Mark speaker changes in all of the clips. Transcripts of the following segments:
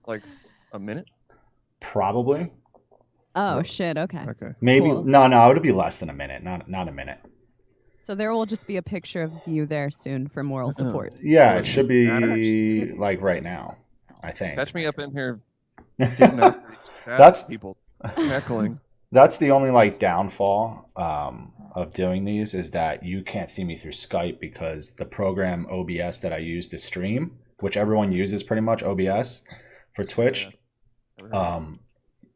Speaker 1: Like a minute?
Speaker 2: Probably.
Speaker 3: Oh shit. Okay.
Speaker 2: Maybe
Speaker 3: Cool.
Speaker 2: no, it'll be less than a minute, not a minute.
Speaker 3: So there will just be a picture of you there soon for moral support.
Speaker 2: Yeah, it should be like right now, I think.
Speaker 1: Catch me up in here getting after these
Speaker 2: That's
Speaker 1: people heckling.
Speaker 2: That's the only like downfall of doing these is that you can't see me through Skype because the program OBS that I use to stream, which everyone uses pretty much OBS for Twitch,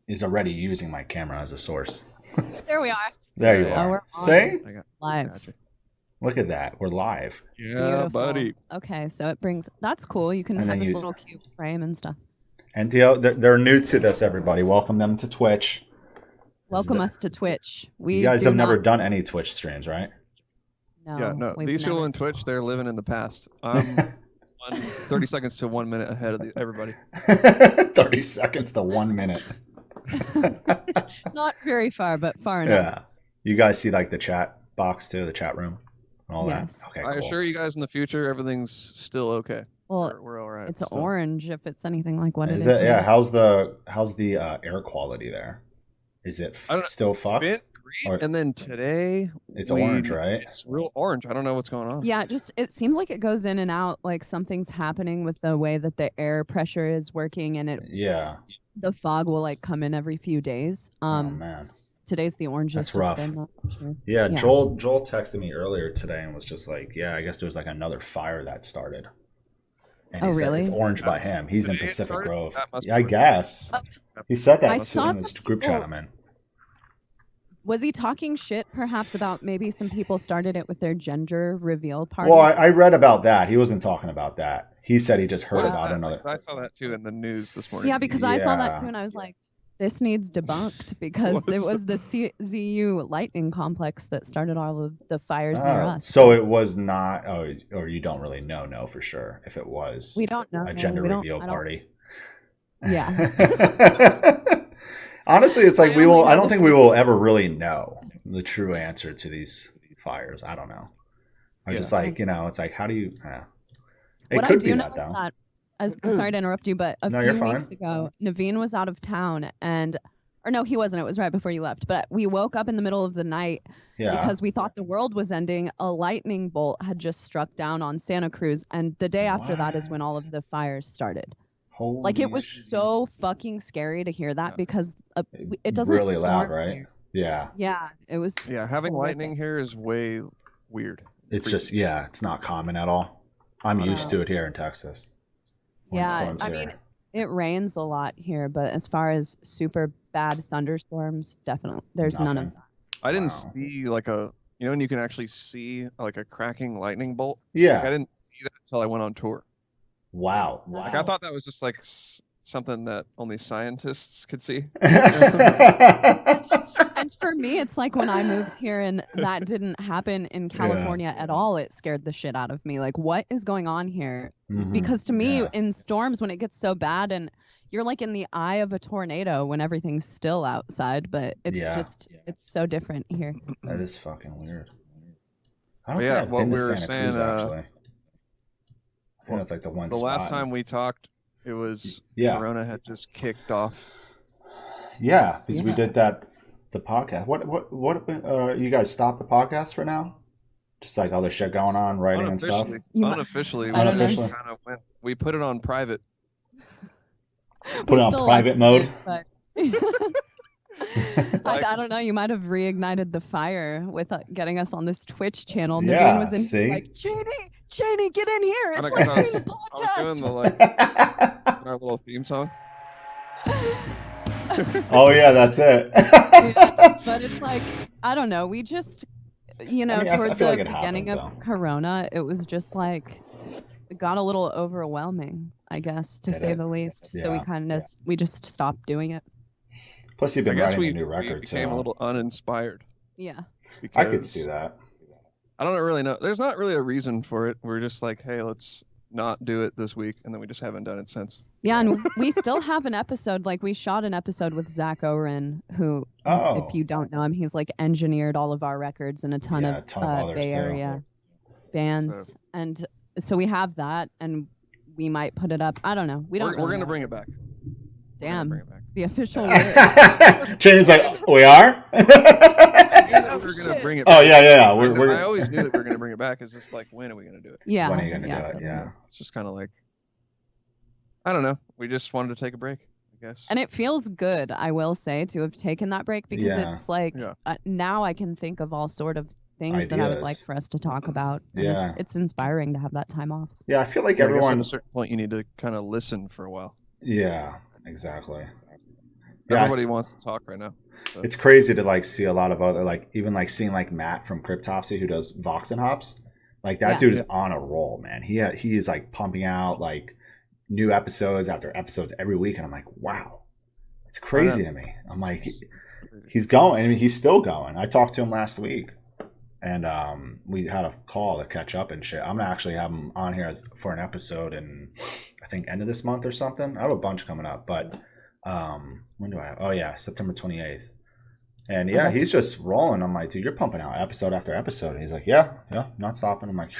Speaker 2: is already using my camera as a source.
Speaker 3: There we are.
Speaker 2: There you are. See?
Speaker 3: Live.
Speaker 2: Look at that. We're live.
Speaker 1: Yeah,
Speaker 3: Beautiful.
Speaker 1: buddy.
Speaker 3: Okay, so it brings... That's cool. You can
Speaker 2: And
Speaker 3: have
Speaker 2: then
Speaker 3: this
Speaker 2: you-
Speaker 3: little cute frame and stuff.
Speaker 2: NTO, they're new to this, everybody. Welcome them to Twitch.
Speaker 3: Welcome us to Twitch.
Speaker 2: You guys have never done any Twitch streams, right?
Speaker 3: No.
Speaker 1: Yeah, no. These people in Twitch, they're living in the past. I'm 30 seconds to 1 minute ahead of everybody.
Speaker 2: 30 seconds to 1 minute.
Speaker 3: Not very far, but far enough.
Speaker 2: Yeah. You guys see like the chat box too, the chat room and all
Speaker 3: Yes.
Speaker 2: that? Okay,
Speaker 1: I
Speaker 2: cool.
Speaker 1: assure you guys in the future, everything's still okay.
Speaker 3: Well,
Speaker 1: we're all right.
Speaker 3: it's orange if it's anything like what
Speaker 2: Is
Speaker 3: it is.
Speaker 2: it? Yeah. How's the air quality there? Is it still fucked?
Speaker 1: Great. And then today
Speaker 2: it's orange, right?
Speaker 1: It's real orange. I don't know what's going on.
Speaker 3: Yeah, just it seems like it goes in and out, like something's happening with the way that the air pressure is working, and the fog will like come in every few days.
Speaker 2: Oh man.
Speaker 3: Today's the orangest.
Speaker 2: That's rough.
Speaker 3: That's for sure.
Speaker 2: Yeah, Joel texted me earlier today and was just like, yeah, I guess there was like another fire that started. And he said
Speaker 3: really?
Speaker 2: It's orange by him. He's in Pacific Grove.
Speaker 1: Yeah,
Speaker 2: I guess. He said that too in this group chat I'm in.
Speaker 3: Was he talking shit perhaps about maybe some people started it with their gender reveal party?
Speaker 2: Well, I read about that. He wasn't talking about that. He said he just heard about another.
Speaker 1: I saw that too in the news this morning.
Speaker 3: Yeah, because I saw that too, and I was like, this needs debunked because it was the ZU lightning complex that started all of the fires near us.
Speaker 2: So it was not, or you don't really know for sure if it was.
Speaker 3: We don't know.
Speaker 2: A gender reveal party.
Speaker 3: Yeah.
Speaker 2: Honestly, it's like I don't think we will ever really know the true answer to these fires. I don't know. I'm just like, it's like, how do you, it could be that though.
Speaker 3: Sorry to interrupt you, but a few weeks ago, Navene was out of town or no, he wasn't. It was right before you left. But we woke up in the middle of the night because we thought the world was ending. A lightning bolt had just struck down on Santa Cruz. And the day after that is when all of the fires started. Like it was so fucking scary to hear that because it doesn't
Speaker 2: really loud, right?
Speaker 3: Here.
Speaker 2: Yeah.
Speaker 3: Yeah, it was.
Speaker 1: Yeah, having lightning here is way weird.
Speaker 2: It's just it's not common at all. I'm used to it here in Texas.
Speaker 3: Yeah, I mean, it rains a lot here, but as far as super bad thunderstorms, definitely there's none of that.
Speaker 1: I didn't see like and you can actually see like a cracking lightning bolt.
Speaker 2: Yeah.
Speaker 1: Like, I didn't see that until I went on tour.
Speaker 2: Wow.
Speaker 1: Like I thought that was just like something that only scientists could see.
Speaker 3: And for me, it's like when I moved here and that didn't happen in California at all, it scared the shit out of me. Like, what is going on here? Mm-hmm. Because to me, in storms, when it gets so bad and you're like in the eye of a tornado when everything's still outside, but it's it's so different here.
Speaker 2: That is fucking weird. I don't
Speaker 1: think I've been to Santa Cruz,
Speaker 2: actually. I think that's like the one
Speaker 1: spot. The last time we talked, it was Corona had just kicked off.
Speaker 2: Yeah, because we did the podcast. What you guys stopped the podcast for now? Just like other shit going on, writing and stuff?
Speaker 1: Unofficially. We put it on private.
Speaker 2: Put it on private mode?
Speaker 3: I don't know. You might have reignited the fire with getting us on this Twitch channel. Navene was in like, Chaney, get in here. It's like doing the podcast.
Speaker 1: I was doing our little theme song.
Speaker 2: Oh yeah, that's it.
Speaker 3: But it's like, I don't know. We just, towards the beginning of Corona, it was just like, it got a little overwhelming, I guess, to say the least. Yeah. So we just stopped doing it.
Speaker 2: Plus, you've been writing a new record,
Speaker 1: we became a little uninspired.
Speaker 3: Yeah.
Speaker 2: I could see that.
Speaker 1: I don't really know. There's not really a reason for it. We're just like, hey, let's not do it this week, and then we just haven't done it since.
Speaker 3: Yeah, and we still have an episode. Like, we shot an episode with Zach Oren, who, if you don't know him, he's like engineered all of our records and a ton of Bay Area bands. And so we have that, and we might put it up. I don't know. We're
Speaker 1: going to bring it back.
Speaker 3: Damn, the official word.
Speaker 2: Chaney's like, we are?
Speaker 1: We're gonna bring it back.
Speaker 2: Oh, yeah.
Speaker 1: I always knew that we were gonna bring it back. It's just like, when are we gonna do it?
Speaker 3: Yeah.
Speaker 2: When are you gonna do it? Yeah.
Speaker 1: It's just kind of like, I don't know. We just wanted to take a break, I guess.
Speaker 3: And it feels good, I will say, to have taken that break because it's like now I can think of all sort of things that I would like for us to talk about. And it's inspiring to have that time off.
Speaker 2: Yeah, I feel like everyone
Speaker 1: at a certain point you need to kind of listen for a while.
Speaker 2: Yeah, exactly.
Speaker 1: Everybody wants to talk right now. So.
Speaker 2: It's crazy to like see a lot of other even seeing like Matt from Cryptopsy who does Vox and Hops. Like that dude is on a roll, man. He is like pumping out like new episodes after episodes every week, and I'm like, wow, it's crazy to me. I'm like, he's going. I mean, he's still going. I talked to him last week, and we had a call to catch up and shit. I'm gonna actually have him on here for an episode, and I think end of this month or something. I have a bunch coming up, but when do I have? Oh yeah, September 28th. And he's just rolling. I'm like, dude, you're pumping out episode after episode. And he's like, yeah, not stopping. I'm like,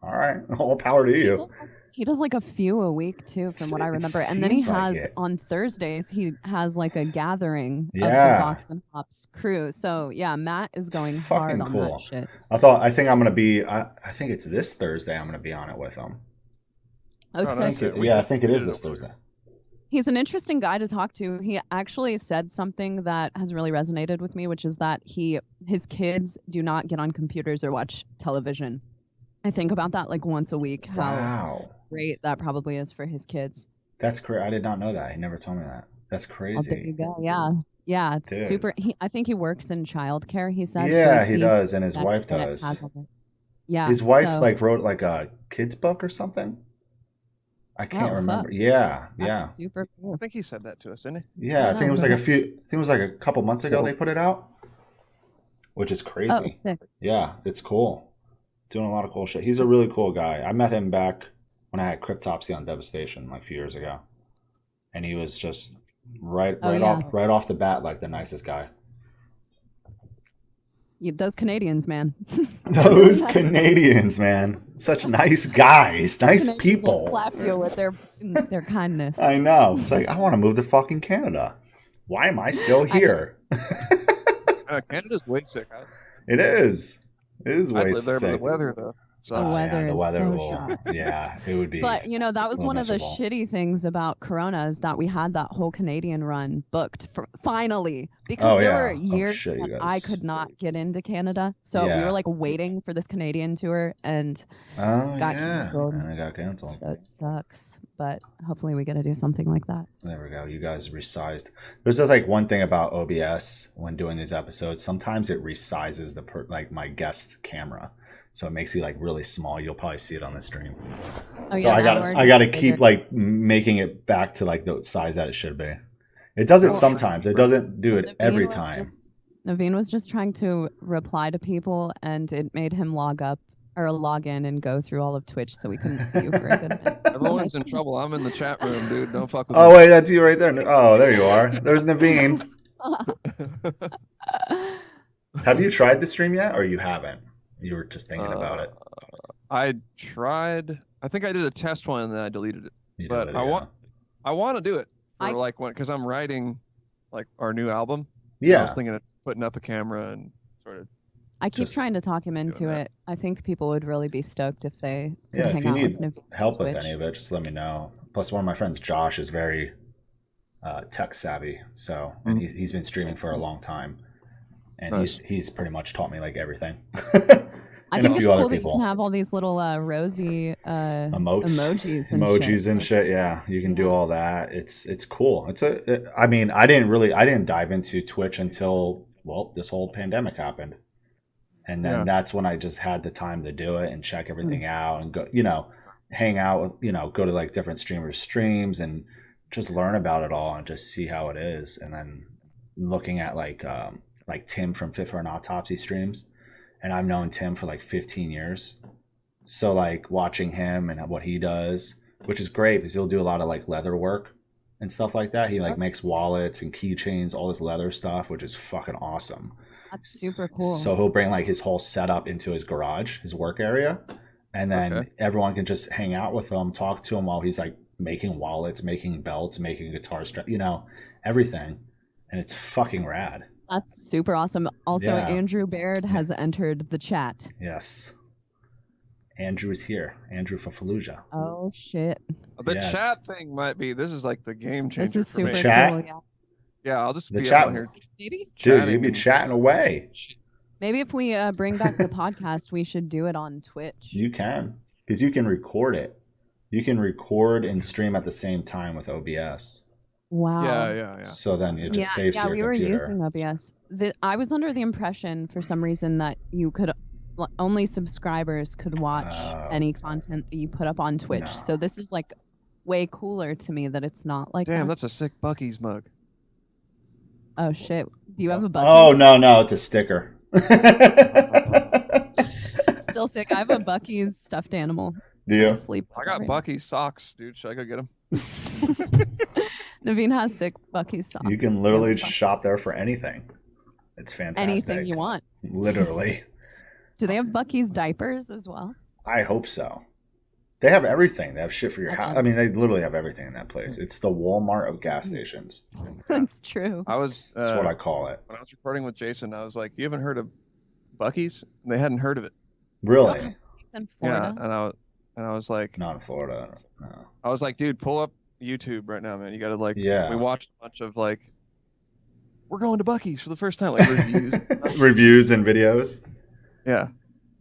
Speaker 2: all right, all power to you.
Speaker 3: He does like a few a week too, from what I remember. And then he has on Thursdays, he has like a gathering of the Vox and Hops crew. So yeah, Matt is going hard on that shit.
Speaker 2: I think I'm gonna be. I think it's this Thursday. I'm gonna be on it with him.
Speaker 3: Oh, sick.
Speaker 2: I think it is this Thursday.
Speaker 3: He's an interesting guy to talk to. He actually said something that has really resonated with me, which is that his kids do not get on computers or watch television. I think about that like once a week. How great that probably is for his kids.
Speaker 2: That's great. I did not know that. He never told me that. That's crazy.
Speaker 3: Oh, there you go. Yeah. It's super. I think he works in childcare. He said.
Speaker 2: Yeah, so he does, and his wife does.
Speaker 3: Yeah.
Speaker 2: His wife wrote like a kids book or something. I can't remember. Fuck. Yeah.
Speaker 3: That's super cool.
Speaker 1: I think he said that to us, didn't he?
Speaker 2: Yeah, I think it was like a couple months ago they put it out, which is crazy.
Speaker 3: Oh, sick.
Speaker 2: Yeah, it's cool. Doing a lot of cool shit. He's a really cool guy. I met him back when I had Cryptopsy on Devastation like a few years ago, and he was just right off the bat like the nicest guy.
Speaker 3: Those Canadians, man.
Speaker 2: Those Canadians, man. Such nice guys, nice people.
Speaker 3: Slap you with their kindness.
Speaker 2: I know. It's like, I want to move to fucking Canada. Why am I still here?
Speaker 1: Canada's way sick.
Speaker 2: It is. It is way
Speaker 1: I'd live there,
Speaker 2: sick.
Speaker 1: But the weather, though.
Speaker 3: The weather is so
Speaker 2: yeah, it would be.
Speaker 3: But that was one
Speaker 2: miserable.
Speaker 3: of the shitty things about Corona is that we had that whole Canadian run booked finally because there were years that I could not get into Canada, so we were like waiting for this Canadian tour and got canceled.
Speaker 2: And it got canceled.
Speaker 3: So it sucks, but hopefully we get to do something like that.
Speaker 2: There we go. You guys resized. There's just like one thing about OBS when doing these episodes. Sometimes it resizes my guest camera. So it makes you like really small. You'll probably see it on the stream. So I got to keep like making it back to like the size that it should be. It does it sometimes. It doesn't do it every time.
Speaker 3: Navene was just trying to reply to people, and it made him log in and go through all of Twitch, so we couldn't see you for a good minute.
Speaker 1: Everyone's in trouble. I'm in the chat room, dude. Don't fuck with me.
Speaker 2: Oh wait, that's you right there. Oh, there you are. There's Navene. Have you tried the stream yet, or you haven't? You were just thinking about it.
Speaker 1: I tried. I think I did a test one and then I deleted it. I want to do it for because I'm writing like our new album.
Speaker 2: Yeah.
Speaker 1: I was thinking of putting up a camera and sort of.
Speaker 3: I keep trying to talk him into it. I think people would really be stoked if they could hang out with Navene.
Speaker 2: If you need help with any of it, just let me know. Plus, one of my friends, Josh, is very tech savvy, and he's been streaming for a long time. And he's pretty much taught me like everything.
Speaker 3: I think it's cool that you can have all these little rosy emojis and shit.
Speaker 2: Yeah, you can do all that. It's cool. I didn't dive into Twitch until this whole pandemic happened, and then that's when I just had the time to do it and check everything out and go, hang out with, go to like different streamers' streams and just learn about it all and just see how it is, and then looking at like Tim from Fit for an Autopsy streams, and I've known Tim for like 15 years. So like watching him and what he does, which is great because he'll do a lot of like leather work and stuff like that. He like makes wallets and keychains, all this leather stuff, which is fucking awesome.
Speaker 3: That's super cool.
Speaker 2: So he'll bring like his whole setup into his garage, his work area, and then everyone can just hang out with him, talk to him while he's like making wallets, making belts, making guitar strap, everything. And it's fucking rad.
Speaker 3: That's super awesome. Also, Andrew Baird has entered the chat.
Speaker 2: Yes. Andrew's here. Andrew Fafalujah.
Speaker 3: Oh, shit.
Speaker 1: The chat thing might be, this is like the game changer.
Speaker 3: This is super cool, yeah.
Speaker 1: Yeah, I'll just
Speaker 2: be
Speaker 1: up on here.
Speaker 3: Maybe?
Speaker 2: Dude, you'd be chatting away.
Speaker 3: Maybe if we bring back the podcast, we should do it on Twitch.
Speaker 2: You can. Because you can record it. You can record and stream at the same time with OBS.
Speaker 3: Wow.
Speaker 1: Yeah.
Speaker 2: So then it just saves to your computer.
Speaker 3: Yeah, we were using OBS. I was under the impression for some reason that you could only subscribers could watch any content that you put up on Twitch. No. So this is like way cooler to me that it's not like
Speaker 1: Damn, that's a sick Buc-ee's mug.
Speaker 3: Oh shit. Do you have a Buc-ee's?
Speaker 2: Oh, no, it's a sticker.
Speaker 3: Still sick. I have a Buc-ee's stuffed animal.
Speaker 2: Do you?
Speaker 1: I got Buc-ee's socks, dude. Should I go get them?
Speaker 3: Navene has sick Buc-ee's socks.
Speaker 2: You can literally shop there for anything. It's fantastic.
Speaker 3: Anything you want.
Speaker 2: Literally.
Speaker 3: Do they have Buc-ee's diapers as well?
Speaker 2: I hope so. They have everything. They have shit for your house. I mean, they literally have everything in that place. It's the Walmart of gas stations.
Speaker 3: That's true.
Speaker 2: That's what I call it.
Speaker 1: When I was recording with Jason, I was like, "You haven't heard of Buc-ee's?" And they hadn't heard of it.
Speaker 2: Really?
Speaker 3: It's in Florida.
Speaker 1: Yeah, and I was like,
Speaker 2: not in Florida. No.
Speaker 1: I was like, dude, pull up YouTube right now, man. You gotta we watched a bunch of we're going to Buc-ee's for the first time, reviews.
Speaker 2: Reviews and videos.
Speaker 1: Yeah.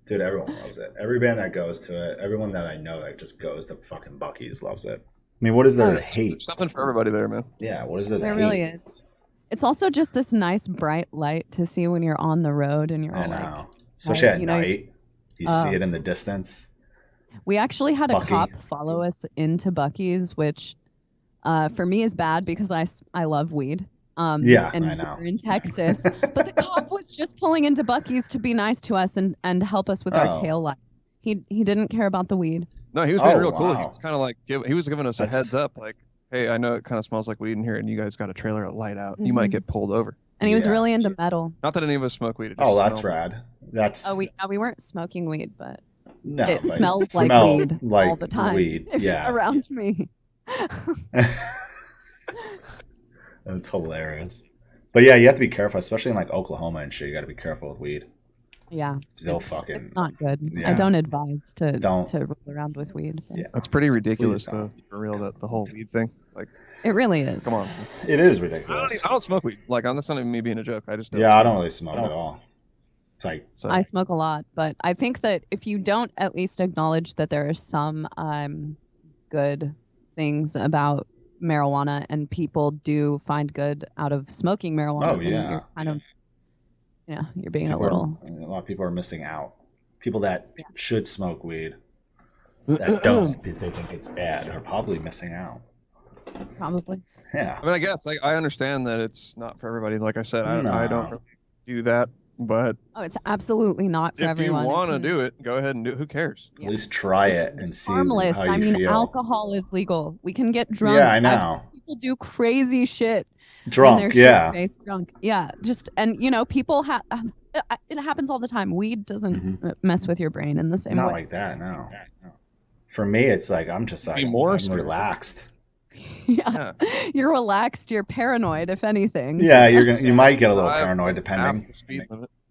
Speaker 2: Dude, everyone loves it. Every band that goes to it, everyone that I know that just goes to fucking Buc-ee's loves it. I mean, what is there to hate?
Speaker 1: There's something for everybody there, man.
Speaker 2: Yeah, what is there to hate?
Speaker 3: There really is. It's also just this nice bright light to see when you're on the road and you're all
Speaker 2: especially at night. You see it in the distance.
Speaker 3: We actually had a cop follow us into Buc-ee's, which for me is bad because I love weed. And
Speaker 2: I know.
Speaker 3: we're in Texas. But the cop was just pulling into Buc-ee's to be nice to us and help us with our tail light. He didn't care about the weed.
Speaker 1: No, he was being real cool. He was kind of he was giving us a heads up, hey, I know it kind of smells like weed in here, and you guys got a trailer light out. You might get pulled over.
Speaker 3: And he was really into metal.
Speaker 1: Not that any of us smoke weed.
Speaker 2: That's rad.
Speaker 3: We weren't smoking weed, but
Speaker 2: no,
Speaker 3: it smells like weed all the time.
Speaker 2: Weed. Yeah.
Speaker 3: Around me.
Speaker 2: That's hilarious. But yeah, you have to be careful, especially in Oklahoma and shit. You got to be careful with weed.
Speaker 3: Yeah.
Speaker 2: It's
Speaker 3: not good. Yeah. I don't advise to roll around with weed.
Speaker 2: Yeah.
Speaker 1: That's pretty ridiculous though, for real, the whole weed thing.
Speaker 3: It really is.
Speaker 1: Come on.
Speaker 2: It is ridiculous.
Speaker 1: I don't smoke weed. That's not even me being a joke. I just don't
Speaker 2: I don't really smoke at all. It's
Speaker 3: I smoke a lot, but I think that if you don't at least acknowledge that there are some good things about marijuana and people do find good out of smoking marijuana, then you're kind of you're being a lot
Speaker 2: of people are missing out. People that should smoke weed that don't because they think it's bad are probably missing out.
Speaker 3: Probably.
Speaker 2: Yeah.
Speaker 1: I mean, I guess I understand that it's not for everybody. Like I said, I don't really do that, but
Speaker 3: it's absolutely not for everyone.
Speaker 1: If you want to do it, go ahead and do it. Who cares?
Speaker 2: At least try it and see how you feel.
Speaker 3: I mean, alcohol is legal. We can get drunk.
Speaker 2: Yeah, I know.
Speaker 3: I've seen people do crazy shit.
Speaker 2: Drunk,
Speaker 3: drunk. Yeah, people have. It happens all the time. Weed doesn't mess with your brain in the same way.
Speaker 2: Not like that, no. For me, it's I'm just I'm relaxed.
Speaker 3: Yeah, you're relaxed. You're paranoid, if anything.
Speaker 2: Yeah, you might get a little paranoid depending.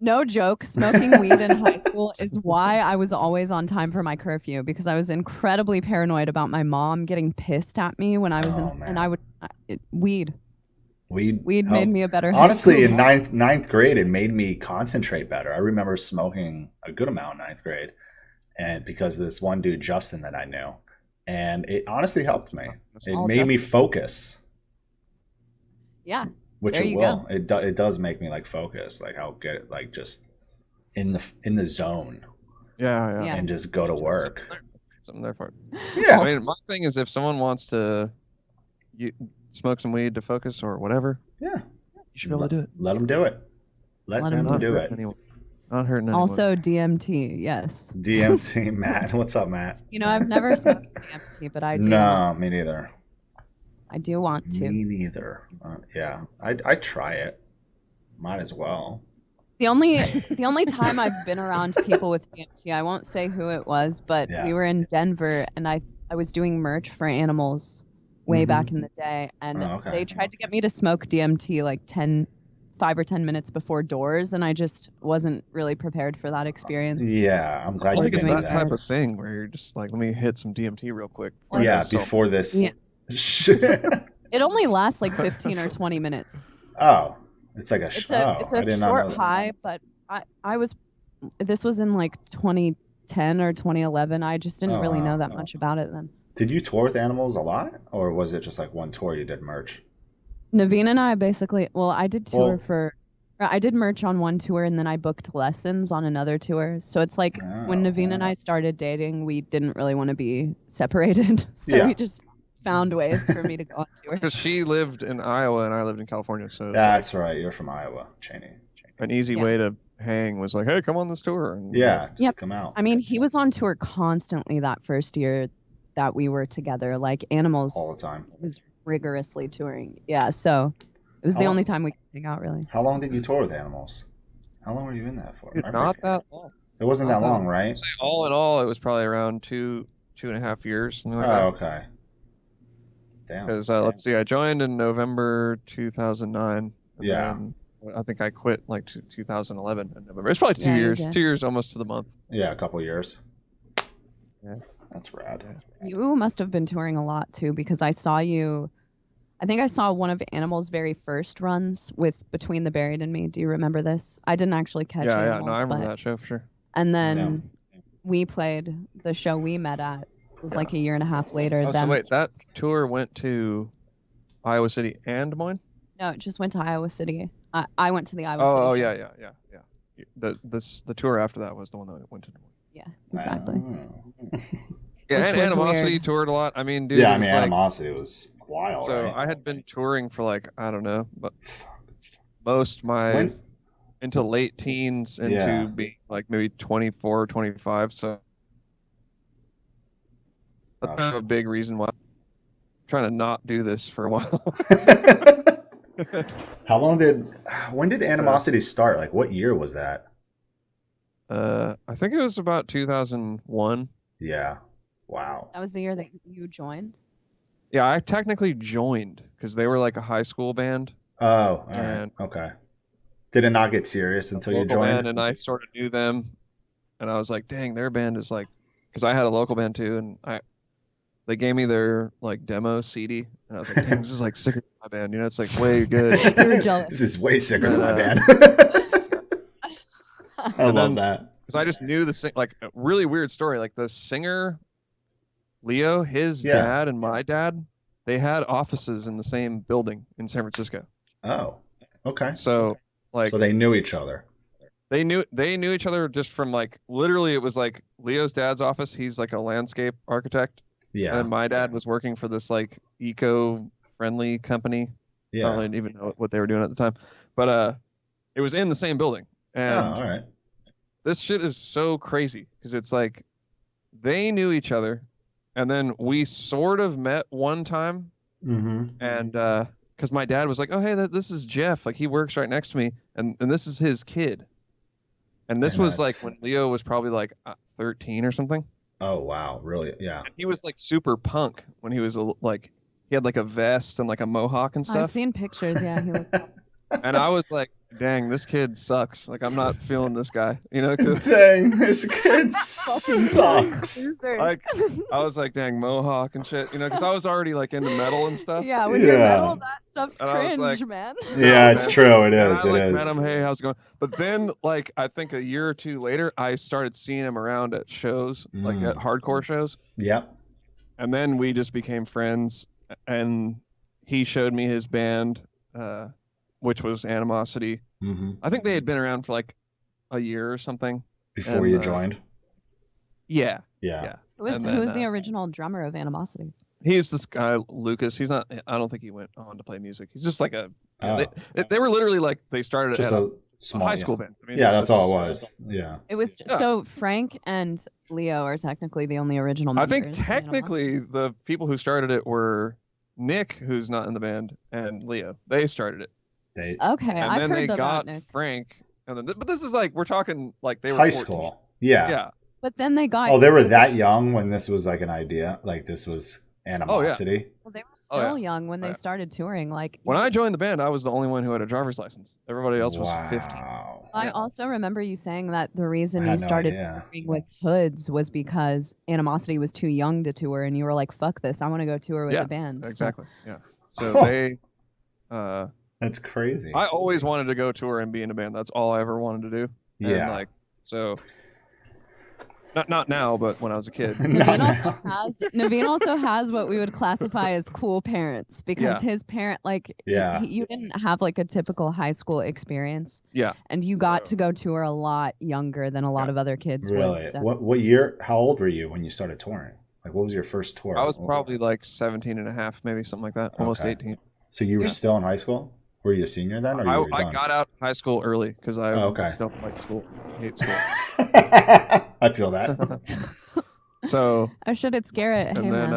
Speaker 3: No joke. Smoking weed in high school is why I was always on time for my curfew, because I was incredibly paranoid about my mom getting pissed at me when I was and I would weed. Weed made me a better.
Speaker 2: Honestly, in ninth grade, it made me concentrate better. I remember smoking a good amount in ninth grade, and because of this one dude Justin that I knew. And it honestly helped me. It made me focus.
Speaker 3: Yeah.
Speaker 2: Which it will. It does make me focus, I'll get just in the zone.
Speaker 1: Yeah.
Speaker 2: And just go to work.
Speaker 1: Something there for it.
Speaker 2: Yeah.
Speaker 1: I mean, my thing is if someone wants to smoke some weed to focus or whatever.
Speaker 2: Yeah.
Speaker 1: You should be able to do it.
Speaker 2: Let them do it. Let them do it.
Speaker 1: Not hurting anyone.
Speaker 3: Also DMT, yes.
Speaker 2: DMT, Matt. What's up, Matt?
Speaker 3: I've never smoked DMT, but I do.
Speaker 2: No, me neither.
Speaker 3: I do want to.
Speaker 2: Me neither. Yeah, I'd try it. Might as well.
Speaker 3: The only time I've been around people with DMT, I won't say who it was, but we were in Denver, and I I was doing merch for Animals way back in the day, and they tried to get me to smoke DMT like 5 or 10 minutes before doors, and I just wasn't really prepared for that experience.
Speaker 2: Yeah, I'm glad you did
Speaker 1: that type of thing where you're just like, let me hit some DMT real quick.
Speaker 2: Yeah, before this.
Speaker 3: Yeah. It only lasts like 15 or 20 minutes.
Speaker 2: Oh, it's like a
Speaker 3: it's a short high, but this was in like 2010 or 2011. I just didn't really know that much about it then.
Speaker 2: Did you tour with Animals a lot, or was it just like one tour you did merch?
Speaker 3: Navene and I basically, I did merch on one tour, and then I booked lessons on another tour. So it's like when Navene and I started dating, we didn't really want to be separated. So we just found ways for me to go on tour.
Speaker 1: Because she lived in Iowa and I lived in California. So
Speaker 2: that's right. You're from Iowa, Chaney.
Speaker 1: An easy way to hang was like, hey, come on this tour. And,
Speaker 2: come out.
Speaker 3: I mean, he was on tour constantly that first year that we were together, like Animals.
Speaker 2: All the time.
Speaker 3: Was rigorously touring. Yeah, so it was the only time we could hang out, really.
Speaker 2: How long did you tour with Animals? How long were you in that for?
Speaker 1: Not that long.
Speaker 2: It wasn't that long, right?
Speaker 1: All in all, it was probably around 2.5 years. Like
Speaker 2: okay. Damn.
Speaker 1: Because let's see, I joined in November 2009.
Speaker 2: Yeah.
Speaker 1: I think I quit like 2011 in November. It's probably 2 years. 2 years almost to the month.
Speaker 2: Yeah, a couple years.
Speaker 1: Yeah.
Speaker 2: That's rad.
Speaker 3: You must have been touring a lot too, because I saw you. I think I saw one of Animals' very first runs with Between the Buried and Me. Do you remember this? I didn't actually catch it.
Speaker 1: Yeah, no, I remember that show for sure.
Speaker 3: And then we played the show we met at. It was like a year and a half later.
Speaker 1: Oh, so wait, that tour went to Iowa City and Des Moines?
Speaker 3: No, it just went to Iowa City. I went to the Iowa City.
Speaker 1: Oh, yeah. The tour after that was the one that went to Des Moines.
Speaker 3: Yeah, exactly.
Speaker 1: Yeah, and Animosity toured a lot. I mean, dude.
Speaker 2: Yeah, I mean, Animosity was wild.
Speaker 1: So
Speaker 2: right?
Speaker 1: I had been touring for like, I don't know, but most into late teens into being like maybe 24, 25. So that's kind of a big reason why I'm trying to not do this for a while.
Speaker 2: When did Animosity start? Like, what year was that?
Speaker 1: I think it was about 2001.
Speaker 2: Yeah. Wow.
Speaker 3: That was the year that you joined?
Speaker 1: Yeah, I technically joined because they were like a high school band.
Speaker 2: Oh, right. Okay. Did it not get serious until you joined?
Speaker 1: Band, and I sort of knew them, and I was like, dang, their band is like, because I had a local band too, and they gave me their like demo CD, and I was like, dang, this is like sicker than my band, you know, it's like way good.
Speaker 3: You were jealous.
Speaker 2: This is way sicker than my band. I love that.
Speaker 1: Because I just knew like a really weird story, like the singer Leo, his dad and my dad, they had offices in the same building in San Francisco.
Speaker 2: Oh, okay.
Speaker 1: So
Speaker 2: they knew each other.
Speaker 1: They knew each other just from like, literally it was like Leo's dad's office. He's like a landscape architect.
Speaker 2: Yeah.
Speaker 1: And my dad was working for this like eco-friendly company.
Speaker 2: Yeah.
Speaker 1: I don't really even know what they were doing at the time, but it was in the same building. And
Speaker 2: all right.
Speaker 1: This shit is so crazy because it's like they knew each other, and then we sort of met one time, and because my dad was like, "Oh, hey, this is Jeff. Like he works right next to me, and this is his kid." And this was like when Leo was probably like 13 or something.
Speaker 2: Oh wow, really? Yeah.
Speaker 1: And he was like super punk when he was like he had like a vest and like a mohawk and stuff.
Speaker 3: I've seen pictures. Yeah, he looked.
Speaker 1: And I was like, dang, this kid sucks. Like, I'm not feeling this guy, you know?
Speaker 2: Dang, this kid sucks.
Speaker 1: Like, I was like, dang, mohawk and shit, you know? Because I was already, like, into metal and stuff.
Speaker 3: Yeah, when you're metal, that stuff's cringe,
Speaker 1: like,
Speaker 3: man.
Speaker 2: Yeah, it's true. It is.
Speaker 1: I met him, hey, how's it going? But then, like, I think a year or two later, I started seeing him around at shows, like at hardcore shows.
Speaker 2: Yep.
Speaker 1: And then we just became friends, and he showed me his band, which was Animosity. I think they had been around for like a year or something.
Speaker 2: Before you joined?
Speaker 1: Yeah.
Speaker 3: Who was the original drummer of Animosity?
Speaker 1: He's this guy, Lucas. He's not, I don't think he went on to play music. He's just like they were literally like, they started
Speaker 2: just
Speaker 1: at a small high school band.
Speaker 2: I mean, that's all it was. Yeah.
Speaker 3: It was, so Frank and Leo are technically the only original members.
Speaker 1: I think technically the people who started it were Nick, who's not in the band, and Leo. They started it.
Speaker 3: Okay,
Speaker 1: and
Speaker 3: I've
Speaker 1: then
Speaker 3: heard
Speaker 1: they
Speaker 3: about
Speaker 1: got
Speaker 3: Nick.
Speaker 1: Frank, and then but this is like we're talking like they were
Speaker 2: high
Speaker 1: 14.
Speaker 2: school. Yeah.
Speaker 3: But then they got.
Speaker 2: Oh, they were that young when this was like an idea. Like this was animosity.
Speaker 1: Oh, yeah.
Speaker 3: Well, they were still young when they started touring. Like
Speaker 1: when I joined the band, I was the only one who had a driver's license. Everybody else was 15.
Speaker 3: I also remember you saying that the reason you started touring with Hoods was because Animosity was too young to tour, and you were like, "Fuck this! I want to go tour with the band."
Speaker 1: Exactly. So. Yeah. So they.
Speaker 2: That's crazy.
Speaker 1: I always wanted to go tour and be in a band. That's all I ever wanted to do.
Speaker 2: Yeah.
Speaker 1: And so. Not now, but when I was a kid.
Speaker 3: Navene also has what we would classify as cool parents because his parent, you didn't have like a typical high school experience.
Speaker 1: Yeah.
Speaker 3: And you got to go tour a lot younger than a lot of other kids.
Speaker 2: Really?
Speaker 3: Would, so.
Speaker 2: What year? How old were you when you started touring? Like, what was your first tour?
Speaker 1: I was probably like 17 and a half, maybe something like that. Almost 18.
Speaker 2: So you were still in high school? Were you a senior then? Or
Speaker 1: I got out of high school early because I don't like school. I hate school.
Speaker 2: I feel that.
Speaker 1: So.
Speaker 3: I should at Garrett.
Speaker 1: And then,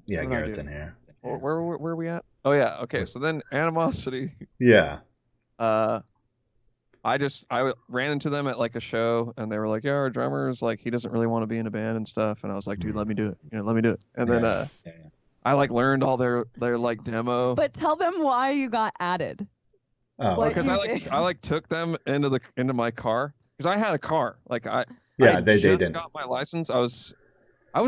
Speaker 2: Garrett's in here.
Speaker 1: Where are we at? Oh, yeah. Okay. So then Animosity.
Speaker 2: Yeah.
Speaker 1: I ran into them at like a show and they were like, yeah, our drummer's like, he doesn't really want to be in a band and stuff. And I was like, dude, let me do it. Let me do it. And then, I like learned all their like demo.
Speaker 3: But tell them why you got added.
Speaker 1: Oh, because I took them into my car because I had a car. Like I just got my license. I was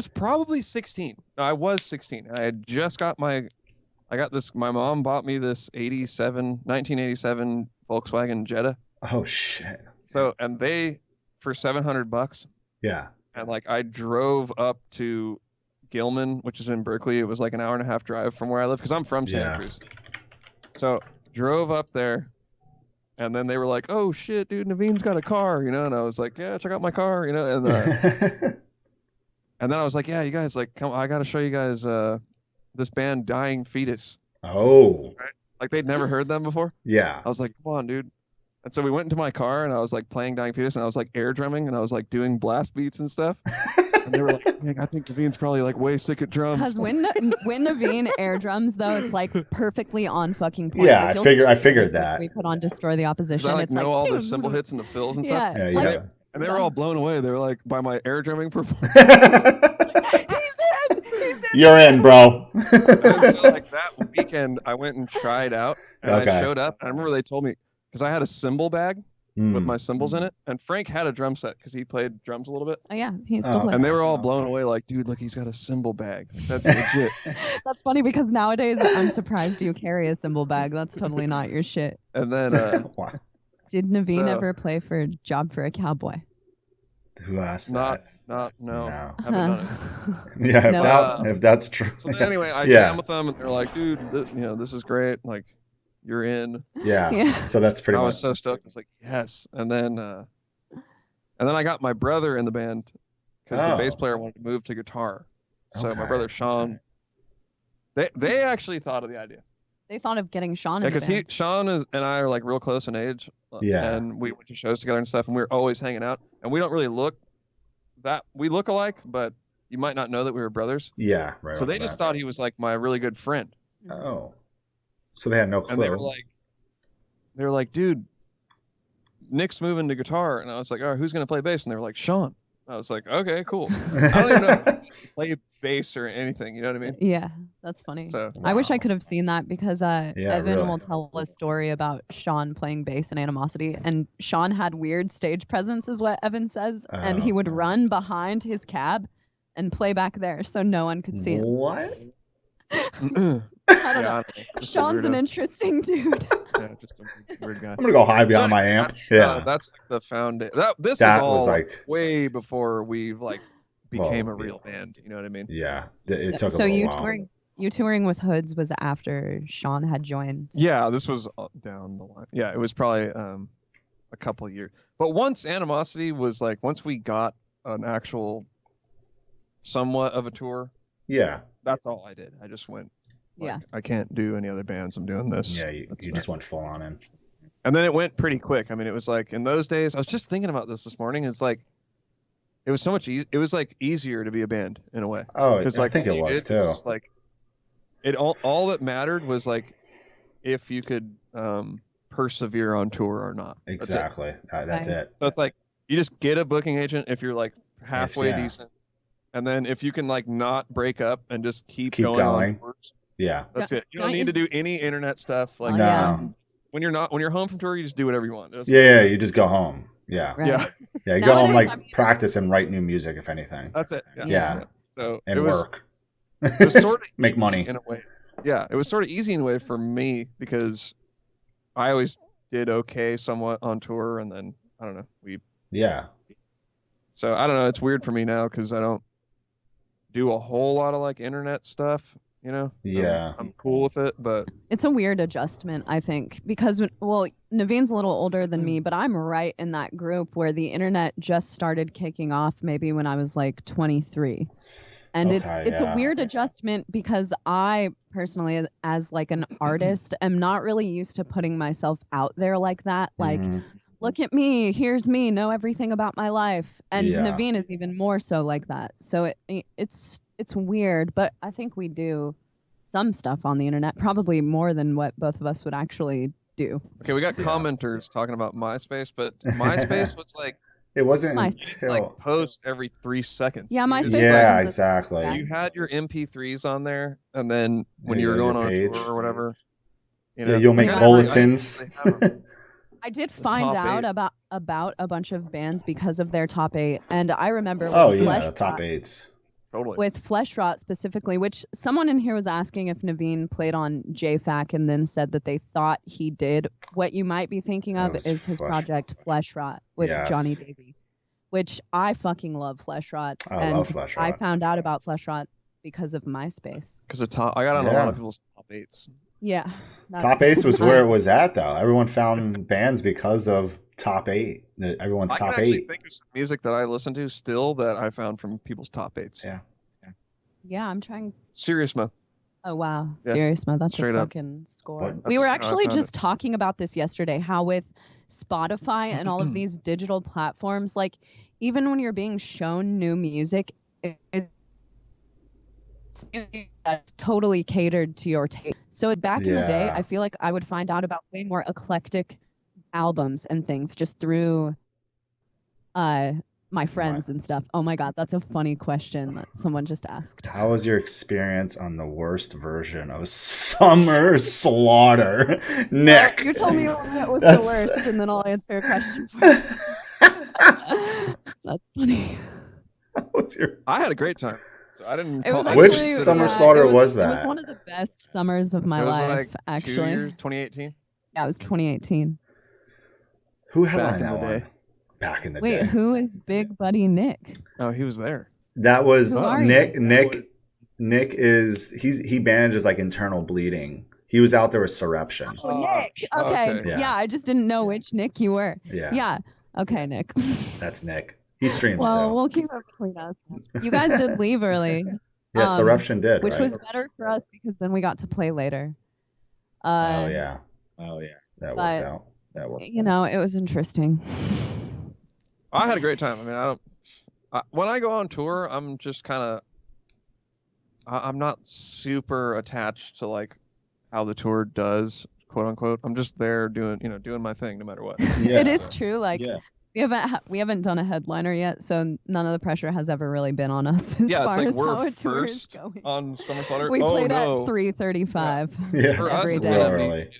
Speaker 1: probably 16. No, I was 16. I had just got my mom bought me this 1987 Volkswagen Jetta.
Speaker 2: Oh shit.
Speaker 1: So and they for $700.
Speaker 2: Yeah.
Speaker 1: And like I drove up to Gilman, which is in Berkeley. It was like an hour and a half drive from where I live because I'm from Santa Cruz. So drove up there, and then they were like, "Oh shit, dude, Navene's got a car," and I was like, "Yeah, check out my car," and and then I was like, "Yeah, you guys like come. I got to show you guys this band, Dying Fetus."
Speaker 2: Oh.
Speaker 1: Right? Like they'd never heard them before.
Speaker 2: Yeah.
Speaker 1: I was like, "Come on, dude." And so we went into my car, and I was like playing Dying Fetus, and I was like air drumming, and I was like doing blast beats and stuff. And they were like, "Man, I think Navene's probably like way sick at drums."
Speaker 3: Because when Navene air drums, though, it's like perfectly on fucking point.
Speaker 2: Yeah, like, I figured that.
Speaker 3: We put on Destroy the Opposition.
Speaker 1: I
Speaker 3: it's
Speaker 1: know all the cymbal hits and the fills and stuff.
Speaker 2: Yeah.
Speaker 1: And they were all blown away. They were like, by my air drumming performance.
Speaker 3: He's in.
Speaker 2: You're in, bro.
Speaker 1: And so like that weekend, I went and tried out, and I showed up. And I remember they told me because I had a cymbal bag with my cymbals in it, and Frank had a drum set because he played drums a little bit.
Speaker 3: Oh yeah, he still plays.
Speaker 1: And they were all blown away, like, dude, look, he's got a cymbal bag. Like, that's legit.
Speaker 3: That's funny because nowadays I'm surprised you carry a cymbal bag. That's totally not your shit.
Speaker 1: And then,
Speaker 3: did Navene ever play for Job for a Cowboy?
Speaker 2: Who asked
Speaker 1: no. Haven't done it.
Speaker 2: Yeah, if that's true.
Speaker 1: So then, anyway, I jam with them, and they're like, dude, this is great. Like, you're in.
Speaker 2: Yeah. So that's pretty much.
Speaker 1: I was so stoked. I was like, yes. And then I got my brother in the band because the bass player wanted to move to guitar. So my brother Sean, they actually thought of the idea.
Speaker 3: They thought of getting Sean in the band.
Speaker 1: Because Sean and I are like real close in age. And we went to shows together and stuff, and we were always hanging out. And we don't really look alike, but you might not know that we were brothers.
Speaker 2: Yeah, right.
Speaker 1: So they just thought he was like my really good friend.
Speaker 2: Oh. So they had no clue.
Speaker 1: And they were like, dude, Nick's moving to guitar. And I was like, all right, who's going to play bass? And they were like, Sean. I was like, okay, cool. I don't even know if I can play bass or anything. You know what I mean?
Speaker 3: Yeah, that's funny.
Speaker 1: So,
Speaker 3: I wish I could have seen that because Evan will tell a story about Sean playing bass in Animosity. And Sean had weird stage presence is what Evan says. And he would run behind his cab and play back there so no one could see him.
Speaker 2: What?
Speaker 3: I don't know. Sean's an interesting dude.
Speaker 1: Yeah, just a weird guy.
Speaker 2: I'm gonna go high beyond my amp.
Speaker 1: That's the foundation. This
Speaker 2: that
Speaker 1: is all
Speaker 2: was like
Speaker 1: way before we became a real band. You know what I mean?
Speaker 2: Yeah, it took a
Speaker 3: while. You touring with Hoods was after Sean had joined.
Speaker 1: Yeah, this was down the line. Yeah, it was probably a couple of years. But once Animosity was like, once we got an actual somewhat of a tour.
Speaker 2: Yeah.
Speaker 1: That's all I did. I just went. I can't do any other bands. I'm doing this.
Speaker 2: Yeah, you just went full on in.
Speaker 1: And then it went pretty quick. I mean, it was like in those days. I was just thinking about this morning. It's like it was so much. It was like easier to be a band in a way.
Speaker 2: Oh, because I think it was too.
Speaker 1: It was like it all that mattered was like if you could persevere on tour or not.
Speaker 2: Exactly. That's it.
Speaker 1: So it's like you just get a booking agent if you're like halfway decent. And then if you can like not break up and just keep going on tours, that's it. You don't need to do any internet stuff. Like when you're home from tour, you just do whatever you want.
Speaker 2: You just go home. Yeah.
Speaker 3: Right.
Speaker 2: You go home, like practice and write new music, if anything.
Speaker 1: That's it. So
Speaker 2: and work.
Speaker 1: It was sort of
Speaker 2: make money
Speaker 1: in a way. Yeah, it was sort of easy in a way for me because I always did okay somewhat on tour, and then I don't know, So I don't know. It's weird for me now because I don't do a whole lot of like internet stuff. You know. I'm cool with it, but
Speaker 3: it's a weird adjustment, I think, because Navene's a little older than me, but I'm right in that group where the internet just started kicking off maybe when I was like 23. And it's a weird adjustment because I personally, as like an artist, am not really used to putting myself out there like that. Like, look at me, here's me, know everything about my life. And Navene is even more so like that. So it's weird, but I think we do some stuff on the internet, probably more than what both of us would actually do.
Speaker 1: Okay, we got commenters talking about MySpace, but MySpace was like
Speaker 2: it wasn't
Speaker 1: like post every 3 seconds.
Speaker 3: Yeah, MySpace.
Speaker 2: Exactly.
Speaker 1: You had your MP3s on there, and then when you were going on a tour or whatever,
Speaker 2: you'll make bulletins.
Speaker 3: I did find out about a bunch of bands because of their top 8, and I remember
Speaker 2: top 8s.
Speaker 1: Totally.
Speaker 3: With Flesh Rot specifically, which someone in here was asking if Navene played on JFAC and then said that they thought he did. What you might be thinking of is his project Flesh Rot with Johnny Davies, which I fucking love Flesh Rot.
Speaker 2: I love Flesh Rot.
Speaker 3: I found out about Flesh Rot because of MySpace.
Speaker 1: Because I got on a lot of people's top 8s.
Speaker 3: Yeah.
Speaker 2: Top 8s was where it was at, though. Everyone found bands because of top 8. Everyone's top 8. I can actually
Speaker 1: think of some music that I listen to still that I found from people's top 8s.
Speaker 3: Yeah, I'm trying.
Speaker 1: Serious Mo.
Speaker 3: Oh wow, Serious Mo. That's straight a fucking score. We were actually just talking about this yesterday. How with Spotify and all of these digital platforms, like even when you're being shown new music, that's totally catered to your taste. So back in the day, I feel like I would find out about way more eclectic albums and things just through my friends and stuff. Oh my god, that's a funny question that someone just asked.
Speaker 2: How was your experience on the worst version of Summer Slaughter, Nick?
Speaker 3: You told me what was the worst, and then I'll answer a question for you. That's funny.
Speaker 1: I had a great time. So I didn't.
Speaker 2: Which Summer Slaughter was that?
Speaker 3: It was one of the best summers of my life, actually.
Speaker 1: 2018.
Speaker 3: Yeah, it was 2018.
Speaker 2: Who headlined that one? Back in the day.
Speaker 3: Wait, who is Big Buddy Nick?
Speaker 1: Oh, he was there.
Speaker 2: That was Nick. Nick is he manages like internal bleeding. He was out there with Surreption.
Speaker 3: Oh, Nick. Okay. Yeah, I just didn't know which Nick you were. Yeah. Okay, Nick.
Speaker 2: That's Nick. He streams too.
Speaker 3: Well, we'll keep it between us. You guys did leave early.
Speaker 2: Yeah, Surreption did,
Speaker 3: which was better for us because then we got to play later.
Speaker 2: Oh yeah. That worked out.
Speaker 3: You know, it was interesting.
Speaker 1: I had a great time. I mean, when I go on tour, I'm just kind of, I'm not super attached to like how the tour does, quote unquote. I'm just there doing my thing no matter what.
Speaker 3: It is true. Like we haven't done a headliner yet, so none of the pressure has ever really been on us as far as how a tour is going.
Speaker 1: On Summer Slaughter.
Speaker 3: We played at 3:35 every day.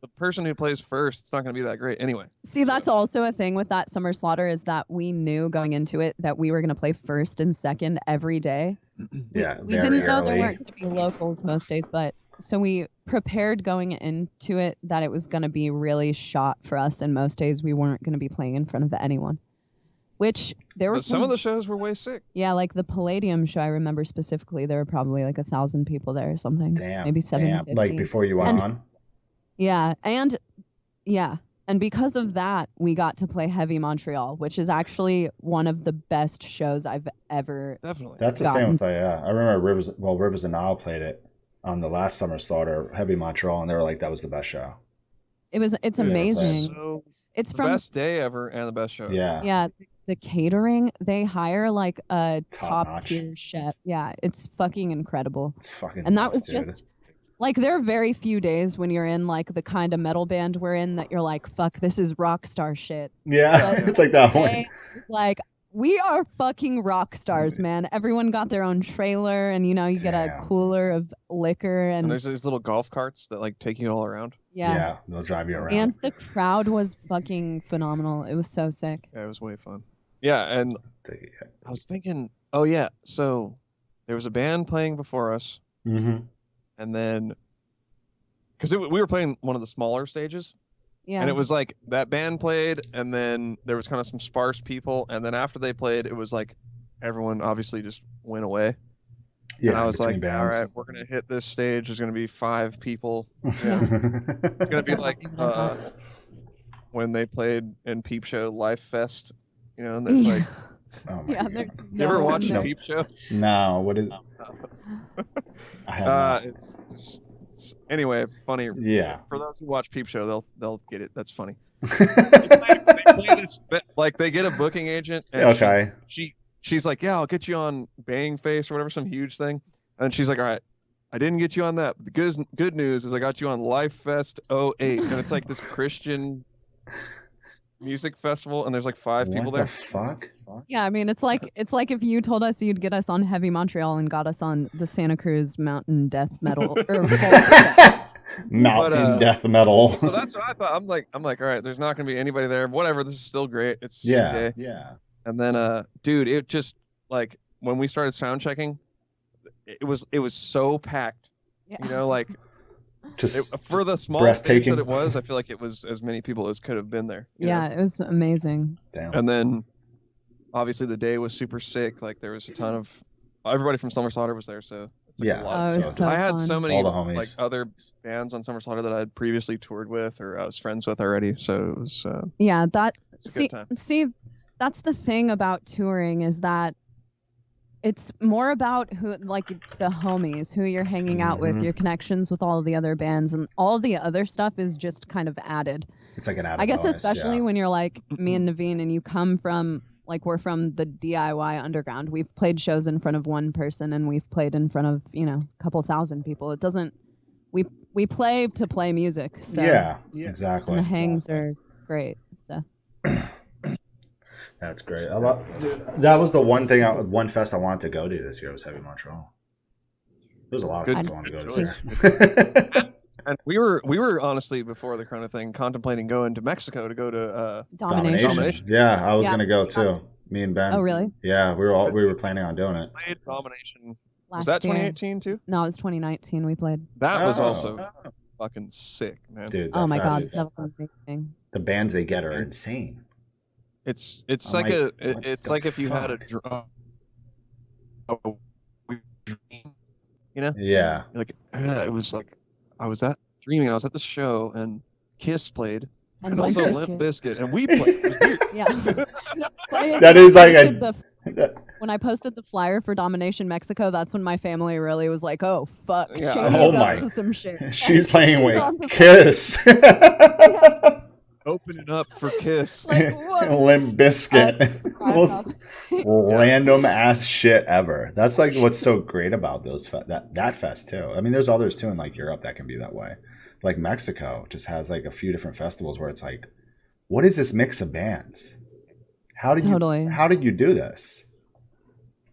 Speaker 1: The person who plays first, it's not going to be that great anyway.
Speaker 3: See, that's also a thing with that Summer Slaughter is that we knew going into it that we were going to play first and second every day. We didn't know there weren't going to be locals most days, but so we prepared going into it that it was going to be really shot for us, and most days we weren't going to be playing in front of anyone. Which there were
Speaker 1: some of the shows were way sick.
Speaker 3: Yeah, like the Palladium show, I remember specifically, there were probably like 1,000 people there or something.
Speaker 2: Damn.
Speaker 3: Maybe 750.
Speaker 2: Like before you went on?
Speaker 3: Yeah, and because of that, we got to play Heavy Montreal, which is actually one of the best shows I've ever.
Speaker 1: Definitely.
Speaker 2: That's the same with I remember Rivers and Nile played it on the last Summer Slaughter, Heavy Montreal, and they were like, that was the best show.
Speaker 3: It's amazing.
Speaker 1: It's the best day ever and the best show.
Speaker 3: Yeah. The catering, they hire like a top tier chef. Yeah, it's fucking incredible.
Speaker 2: It's fucking
Speaker 3: and that was just like, there are very few days when you're in like the kind of metal band we're in that you're like, fuck, this is rock star shit.
Speaker 2: Yeah, it's like that one.
Speaker 3: It's like, we are fucking rock stars, man. Everyone got their own trailer, and you get a cooler of liquor, and
Speaker 1: there's these little golf carts that like take you all around.
Speaker 2: Yeah, they'll drive you around.
Speaker 3: And the crowd was fucking phenomenal. It was so sick.
Speaker 1: Yeah, it was way fun. Yeah, and I was thinking, oh yeah, so there was a band playing before us,
Speaker 2: and
Speaker 1: then because we were playing one of the smaller stages.
Speaker 3: Yeah.
Speaker 1: And it was like that band played, and then there was kind of some sparse people, and then after they played, it was like everyone obviously just went away. Yeah. And I was like, bands. All right, we're gonna hit this stage. There's gonna be 5 people. Yeah. It's gonna be like when they played in Peep Show Life Fest, and there's like.
Speaker 2: Oh my God.
Speaker 3: There's
Speaker 1: you ever watched Peep Show?
Speaker 2: No. What is? I have
Speaker 1: it's just. Anyway, funny.
Speaker 2: Yeah.
Speaker 1: For those who watch Peep Show, they'll get it. That's funny. they play this, like they get a booking agent. And she's like, yeah, I'll get you on Bang Face or whatever, some huge thing. And she's like, all right, I didn't get you on that. But the good news is I got you on Life Fest 08, and it's like this Christian music festival, and there's like 5 people there.
Speaker 2: What the fuck?
Speaker 3: Yeah, I mean, it's like if you told us you'd get us on Heavy Montreal and got us on the Santa Cruz Mountain Death Metal
Speaker 2: Mountain Death Metal.
Speaker 1: So that's what I thought. I'm like, all right, there's not gonna be anybody there. Whatever, this is still great. It's
Speaker 2: yeah.
Speaker 1: And then dude, it just like when we started sound checking, it was so packed.
Speaker 3: Yeah.
Speaker 1: Like
Speaker 2: just
Speaker 1: for the small stage that it was, I feel like it was as many people as could have been there.
Speaker 3: Yeah, it was amazing.
Speaker 2: Damn.
Speaker 1: And then obviously the day was super sick. Like there was a ton of everybody from Summer Slaughter was there, so it's like a lot. I had so many like other bands on Summer Slaughter that I had previously toured with or I was friends with already. So it was see
Speaker 3: that's the thing about touring is that it's more about who, like the homies, who you're hanging out with, your connections with all of the other bands, and all the other stuff is just kind of added.
Speaker 2: It's like an added
Speaker 3: I guess
Speaker 2: bonus,
Speaker 3: especially when you're like me and Navene, and you come from like we're from the DIY underground. We've played shows in front of one person, and we've played in front of a couple thousand people. It doesn't. We play to play music. So
Speaker 2: yeah, exactly.
Speaker 3: And the hangs are great. So.
Speaker 2: That's great. That was the one fest I wanted to go to this year was Heavy Montreal. There's a lot of things I wanted to go to this year.
Speaker 1: And we were honestly before the Corona thing contemplating going to Mexico to go to
Speaker 3: Domination.
Speaker 2: Yeah, I was gonna go too. Me and Ben.
Speaker 3: Oh really?
Speaker 2: Yeah, we were planning on doing it.
Speaker 1: Played Domination. Was that 2018 too?
Speaker 3: No, it was 2019. We played.
Speaker 1: That was also fucking sick, man.
Speaker 2: Dude,
Speaker 3: oh my God, that was amazing.
Speaker 2: The bands they get are insane.
Speaker 1: It's like it's like if you had a dream,
Speaker 2: Yeah.
Speaker 1: Like it was like I was dreaming. I was at the show and Kiss played, and also Limp Bizkit, and we played. It was weird.
Speaker 3: Yeah.
Speaker 2: That is like
Speaker 3: when I posted the flyer for Domination Mexico, that's when my family really was like, "Oh fuck,
Speaker 1: yeah.
Speaker 3: Chaney's up to some shit."
Speaker 2: She's playing with Kiss.
Speaker 1: Opening up for Kiss.
Speaker 3: Like,
Speaker 2: Limp Bizkit. Most random ass shit ever. That's like what's so great about those that fest too. I mean, there's others too in like Europe that can be that way. Like Mexico just has like a few different festivals where it's like, what is this mix of bands? How did you do this?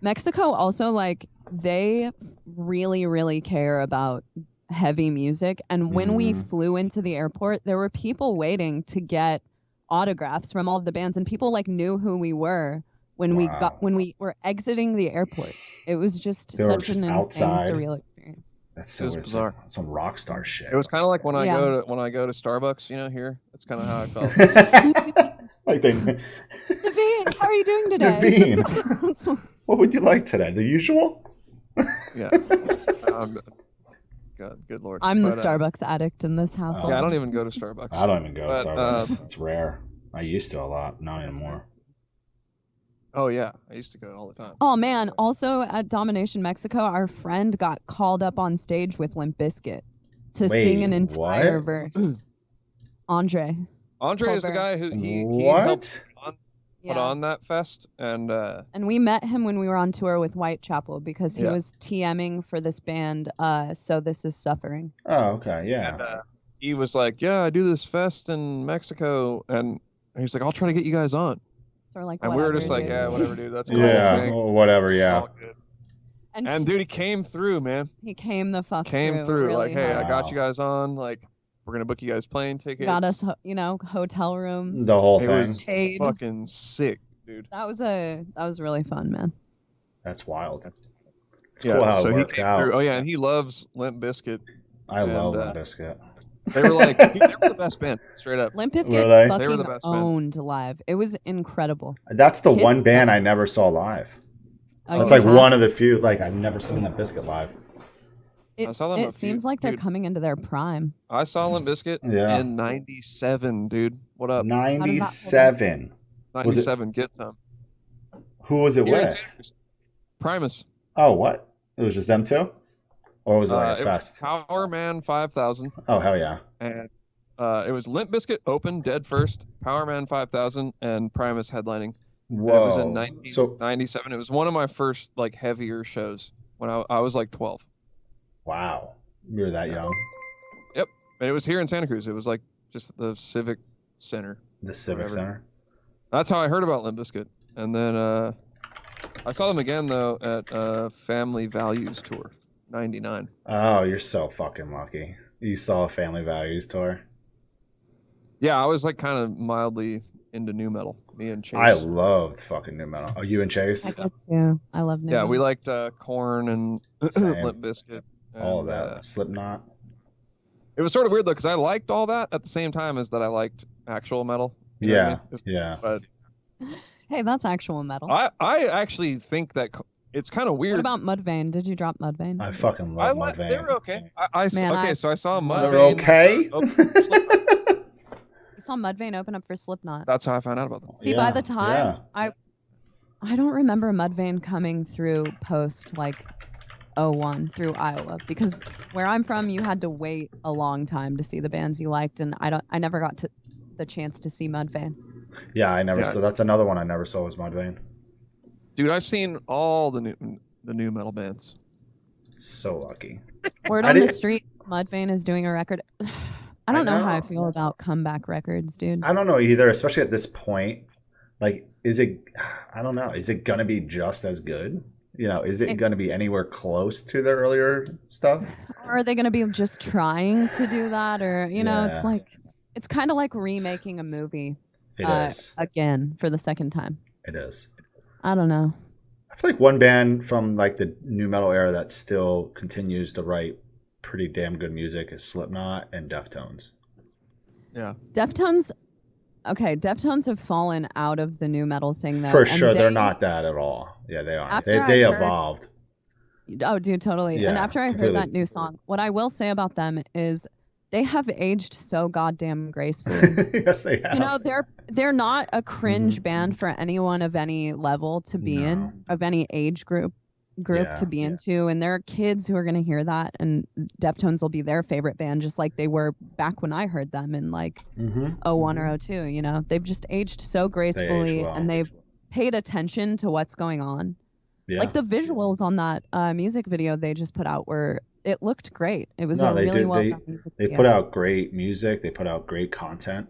Speaker 3: Mexico also, like, they really, really care about heavy music, and when we flew into the airport, there were people waiting to get autographs from all of the bands, and people like knew who we were when we were exiting the airport. It was just such an insane, surreal experience.
Speaker 2: That's so weird. Bizarre. Some rock star shit.
Speaker 1: It was kind of like when I go to Starbucks, here. That's kind of how I felt.
Speaker 2: Like
Speaker 3: Navene, how are you doing today?
Speaker 2: Navene, what would you like today? The usual?
Speaker 1: Yeah. God, good Lord.
Speaker 3: I'm the Starbucks addict in this household.
Speaker 1: Yeah, I don't even go to Starbucks.
Speaker 2: I don't even go to Starbucks. It's rare. I used to a lot, not anymore.
Speaker 1: Oh yeah, I used to go all the time.
Speaker 3: Oh man, also at Domination Mexico, our friend got called up on stage with Limp Bizkit to sing an entire verse. Andre
Speaker 1: is the guy who he helped put on that fest, and
Speaker 3: we met him when we were on tour with Whitechapel because he was TMing for this band, So This Is Suffering.
Speaker 2: Oh, okay, yeah.
Speaker 1: And he was like, "Yeah, I do this fest in Mexico," and he's like, "I'll try to get you guys on."
Speaker 3: So we're like,
Speaker 1: and we were just like,
Speaker 3: dude.
Speaker 1: yeah, whatever, dude. That's cool.
Speaker 2: Yeah, whatever. Yeah.
Speaker 1: And dude, he came through, man.
Speaker 3: He came the fuck
Speaker 1: through.
Speaker 3: Really
Speaker 1: like, hey,
Speaker 3: hard.
Speaker 1: I got you guys on. Like, we're gonna book you guys plane tickets.
Speaker 3: Got us, hotel rooms.
Speaker 2: The whole thing.
Speaker 1: It was fucking sick, dude.
Speaker 3: That was really fun, man.
Speaker 2: That's wild. It's cool how it worked out.
Speaker 1: Oh yeah, and he loves Limp Bizkit.
Speaker 2: I love Limp Bizkit.
Speaker 1: They were like, dude, they were the best band, straight up.
Speaker 3: Limp Bizkit fucking owned live. It was incredible.
Speaker 2: That's the one band I never saw live. It's like one of the few. Like, I've never seen Limp Bizkit live.
Speaker 3: It seems like they're coming into their prime.
Speaker 1: I saw Limp Bizkit in '97, dude. What up?
Speaker 2: 97.
Speaker 1: 97. Get some.
Speaker 2: Who was it with?
Speaker 1: Primus.
Speaker 2: Oh, what? It was just them two? Or was it like a fest?
Speaker 1: Power Man 5000.
Speaker 2: Oh, hell yeah.
Speaker 1: And it was Limp Bizkit open, dead first, Power Man 5000, and Primus headlining.
Speaker 2: Whoa.
Speaker 1: And it was in 1997. It was one of my first like heavier shows when I was like 12.
Speaker 2: Wow. You were that young?
Speaker 1: Yep. And it was here in Santa Cruz. It was like just the Civic Center.
Speaker 2: The Civic Center?
Speaker 1: That's how I heard about Limp Bizkit. And then I saw them again, though, at Family Values Tour, 99.
Speaker 2: Oh, you're so fucking lucky. You saw a Family Values tour?
Speaker 1: Yeah, I was like kind of mildly into nu metal. Me and Chase.
Speaker 2: I loved fucking nu metal. Oh, you and Chase?
Speaker 3: I did too. I love nu metal.
Speaker 1: Yeah, we liked Korn and Limp Bizkit.
Speaker 2: All of that. Slipknot.
Speaker 1: It was sort of weird, though, because I liked all that at the same time as that I liked actual metal.
Speaker 2: Yeah, yeah.
Speaker 1: But
Speaker 3: hey, that's actual metal.
Speaker 1: I actually think that it's kind of weird.
Speaker 3: What about Mudvayne? Did you drop Mudvayne?
Speaker 2: I fucking love Mudvayne.
Speaker 1: They were okay. So I saw Mudvayne.
Speaker 2: They're okay?
Speaker 3: You saw Mudvayne open up for Slipknot.
Speaker 1: That's how I found out about them.
Speaker 3: See, by the time I don't remember Mudvayne coming through post like 01 through Iowa, because where I'm from, you had to wait a long time to see the bands you liked, and I never got the chance to see Mudvayne.
Speaker 2: Yeah, I never saw. That's another one I never saw was Mudvayne.
Speaker 1: Dude, I've seen all the new metal bands.
Speaker 2: So lucky.
Speaker 3: Word on the street, Mudvayne is doing a record. I don't know how I feel about comeback records, dude.
Speaker 2: I don't know either, especially at this point. Like, I don't know. Is it going to be just as good? You know, is it going to be anywhere close to their earlier stuff?
Speaker 3: Or are they going to be just trying to do that? Or, it's like, it's kind of like remaking a movie.
Speaker 2: It is.
Speaker 3: Again, for the second time.
Speaker 2: It is.
Speaker 3: I don't know.
Speaker 2: I feel like one band from like the nu metal era that still continues to write pretty damn good music is Slipknot and Deftones.
Speaker 1: Yeah.
Speaker 3: Deftones have fallen out of the nu metal thing, though.
Speaker 2: For sure, they're not that at all. Yeah, they are. They evolved.
Speaker 3: Oh, dude, totally. Yeah, and after I heard that new song, what I will say about them is they have aged so goddamn gracefully.
Speaker 2: Yes, they have.
Speaker 3: You know, they're not a cringe band for anyone of any level to be in, of any age group to be into, and there are kids who are going to hear that, and Deftones will be their favorite band, just like they were back when I heard them in like 01 or 02. You know, they've just aged so gracefully, and they've paid attention to what's going on. Yeah. Like the visuals on that music video they just put out it looked great. It was a really well done music video.
Speaker 2: They put out great music. They put out great content.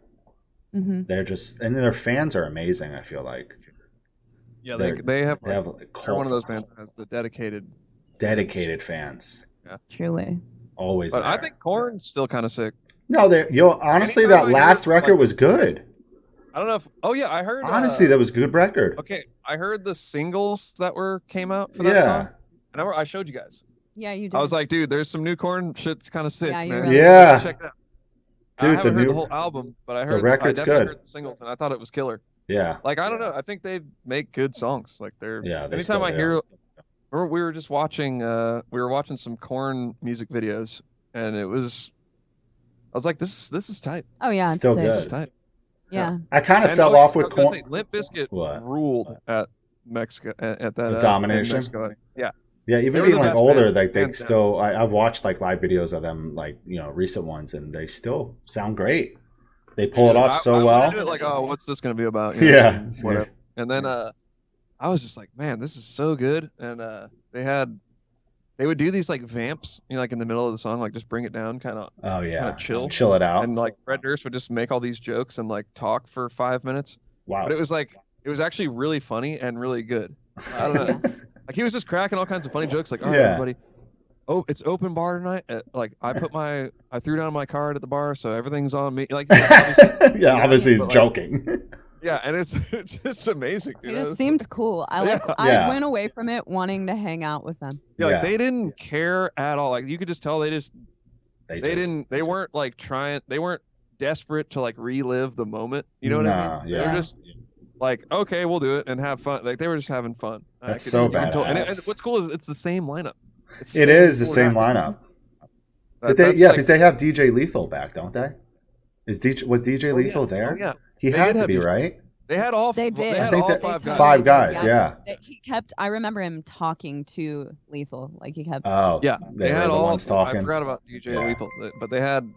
Speaker 2: They're and their fans are amazing. I feel like.
Speaker 1: Yeah, they have they're one of those bands that has the dedicated
Speaker 2: fans.
Speaker 1: Yeah,
Speaker 3: truly.
Speaker 2: Always.
Speaker 1: But I think Korn's still kind of sick.
Speaker 2: No, honestly, that last record was good.
Speaker 1: I don't know if. Oh yeah, I heard.
Speaker 2: Honestly, that was a good record.
Speaker 1: Okay, I heard the singles that came out for that song. And I showed you guys.
Speaker 3: Yeah, you did.
Speaker 1: I was like, dude, there's some new Korn shit's kind of sick, man.
Speaker 3: Really
Speaker 1: check it out.
Speaker 2: Dude,
Speaker 1: I haven't heard the whole album, but I definitely heard the singles, and I thought it was killer.
Speaker 2: Yeah.
Speaker 1: Like, I don't know. I think they make good songs. Like, anytime I hear. We were just watching. We were watching some Korn music videos, and I was like, this is tight.
Speaker 3: Oh yeah,
Speaker 2: still
Speaker 3: good.
Speaker 1: This is tight.
Speaker 3: Yeah.
Speaker 2: I kind of fell off with Korn.
Speaker 1: Limp Bizkit ruled at Mexico at that
Speaker 2: domination.
Speaker 1: Mexico. Yeah.
Speaker 2: Yeah, even being like older, like they still. I've watched like live videos of them, like recent ones, and they still sound great. They pull it off so well.
Speaker 1: Do it like, oh, what's this going to be about?
Speaker 2: Yeah.
Speaker 1: Whatever. And then I was just like, man, this is so good. And they would do these like vamps, like in the middle of the song, like just bring it down, kind of.
Speaker 2: Oh yeah.
Speaker 1: Kind of
Speaker 2: chill it out.
Speaker 1: And like Fred Durst would just make all these jokes and like talk for 5 minutes.
Speaker 2: Wow.
Speaker 1: But it was like it was actually really funny and really good. I don't know. Like he was just cracking all kinds of funny jokes. Like, all right, everybody. Oh, it's open bar tonight. Like I threw down my card at the bar, so everything's on me. Like,
Speaker 2: obviously he's joking.
Speaker 1: Yeah, and it's just amazing.
Speaker 3: It just seemed cool. I went away from it wanting to hang out with them.
Speaker 1: Yeah, like they didn't care at all. Like you could just tell they weren't like trying. They weren't desperate to like relive the moment. You know what I mean?
Speaker 2: Yeah.
Speaker 1: They're just like, okay, we'll do it and have fun. Like they were just having fun.
Speaker 2: That's so badass.
Speaker 1: And what's cool is it's the same lineup.
Speaker 2: It is the same lineup. Because they have DJ Lethal back, don't they? Was DJ Lethal there?
Speaker 1: Oh, yeah.
Speaker 2: He had to be, right?
Speaker 1: They had all.
Speaker 3: They did.
Speaker 2: I think five guys. Yeah.
Speaker 3: He kept. I remember him talking to Lethal. Like he kept.
Speaker 2: Oh.
Speaker 1: Yeah.
Speaker 2: They had all the ones talking.
Speaker 1: I forgot about DJ Lethal, but they had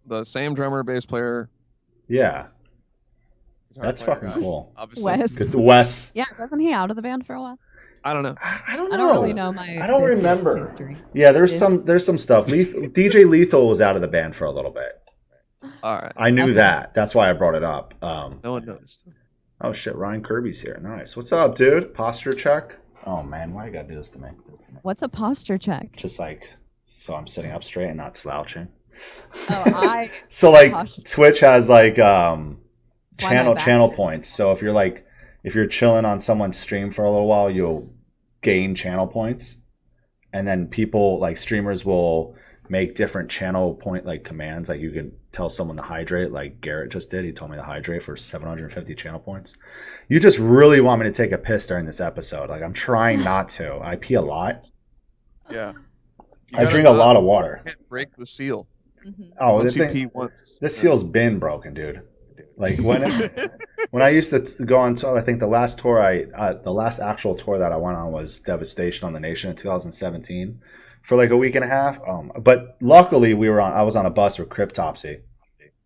Speaker 1: the same drummer, bass player.
Speaker 2: Yeah. That's fucking cool.
Speaker 3: Wes.
Speaker 2: Wes.
Speaker 3: Yeah, wasn't he out of the band for a while?
Speaker 1: I don't know.
Speaker 2: I don't know.
Speaker 3: I don't really know
Speaker 2: I don't remember.
Speaker 3: History.
Speaker 2: Yeah, there's some stuff. DJ Lethal was out of the band for a little bit.
Speaker 1: All right.
Speaker 2: I knew that. That's why I brought it up.
Speaker 1: No one noticed.
Speaker 2: Oh shit, Ryan Kirby's here. Nice. What's up, dude? Posture check. Oh man, why you gotta do this to me?
Speaker 3: What's a posture check?
Speaker 2: Just like so I'm sitting up straight and not slouching.
Speaker 3: Oh,
Speaker 2: so like Twitch has like channel points. So if you're chilling on someone's stream for a little while, you'll gain channel points. And then people like streamers will make different channel point like commands. Like you can tell someone to hydrate, like Garrett just did. He told me to hydrate for 750 channel points. You just really want me to take a piss during this episode. Like I'm trying not to. I pee a lot.
Speaker 1: Yeah.
Speaker 2: I drink a lot of water.
Speaker 1: You can't break the seal.
Speaker 3: Mm-hmm.
Speaker 2: Oh, this seal's been broken, dude. Like when I used to go on tour, I think the last actual tour that I went on was Devastation on the Nation in 2017 for like a week and a half. But luckily I was on a bus with Cryptopsy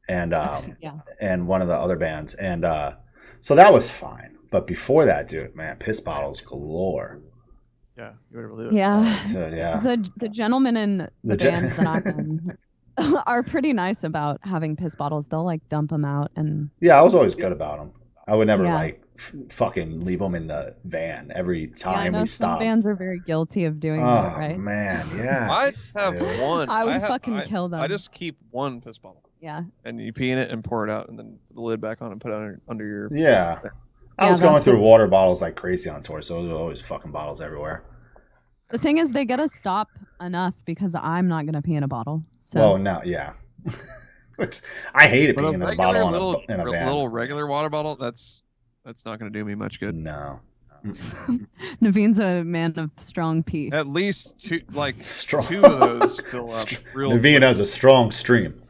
Speaker 2: and and one of the other bands, and so that was fine. But before that, dude, man, piss bottles galore.
Speaker 1: Yeah, you would believe it.
Speaker 3: Yeah. The gentlemen in the bands that I'm in are pretty nice about having piss bottles. They'll like dump them out and.
Speaker 2: Yeah, I was always good about them. I would never like fucking leave them in the van every time we stopped.
Speaker 3: Some bands are very guilty of doing that, right?
Speaker 2: Oh man, yeah.
Speaker 1: I have one.
Speaker 3: I would fucking kill them.
Speaker 1: I just keep one piss bottle.
Speaker 3: Yeah.
Speaker 1: And you pee in it and pour it out, and then put the lid back on and put it under your.
Speaker 2: Yeah. I was going through water bottles like crazy on tour, so there were always fucking bottles everywhere.
Speaker 3: The thing is, they gotta stop enough because I'm not gonna pee in a bottle. So.
Speaker 2: Well, no, yeah. I hate it being in a bottle in a van.
Speaker 1: Little regular water bottle. That's not gonna do me much good.
Speaker 2: No.
Speaker 3: Navene's a man of strong pee.
Speaker 1: At least two of those fill up.
Speaker 2: Navene has a strong stream.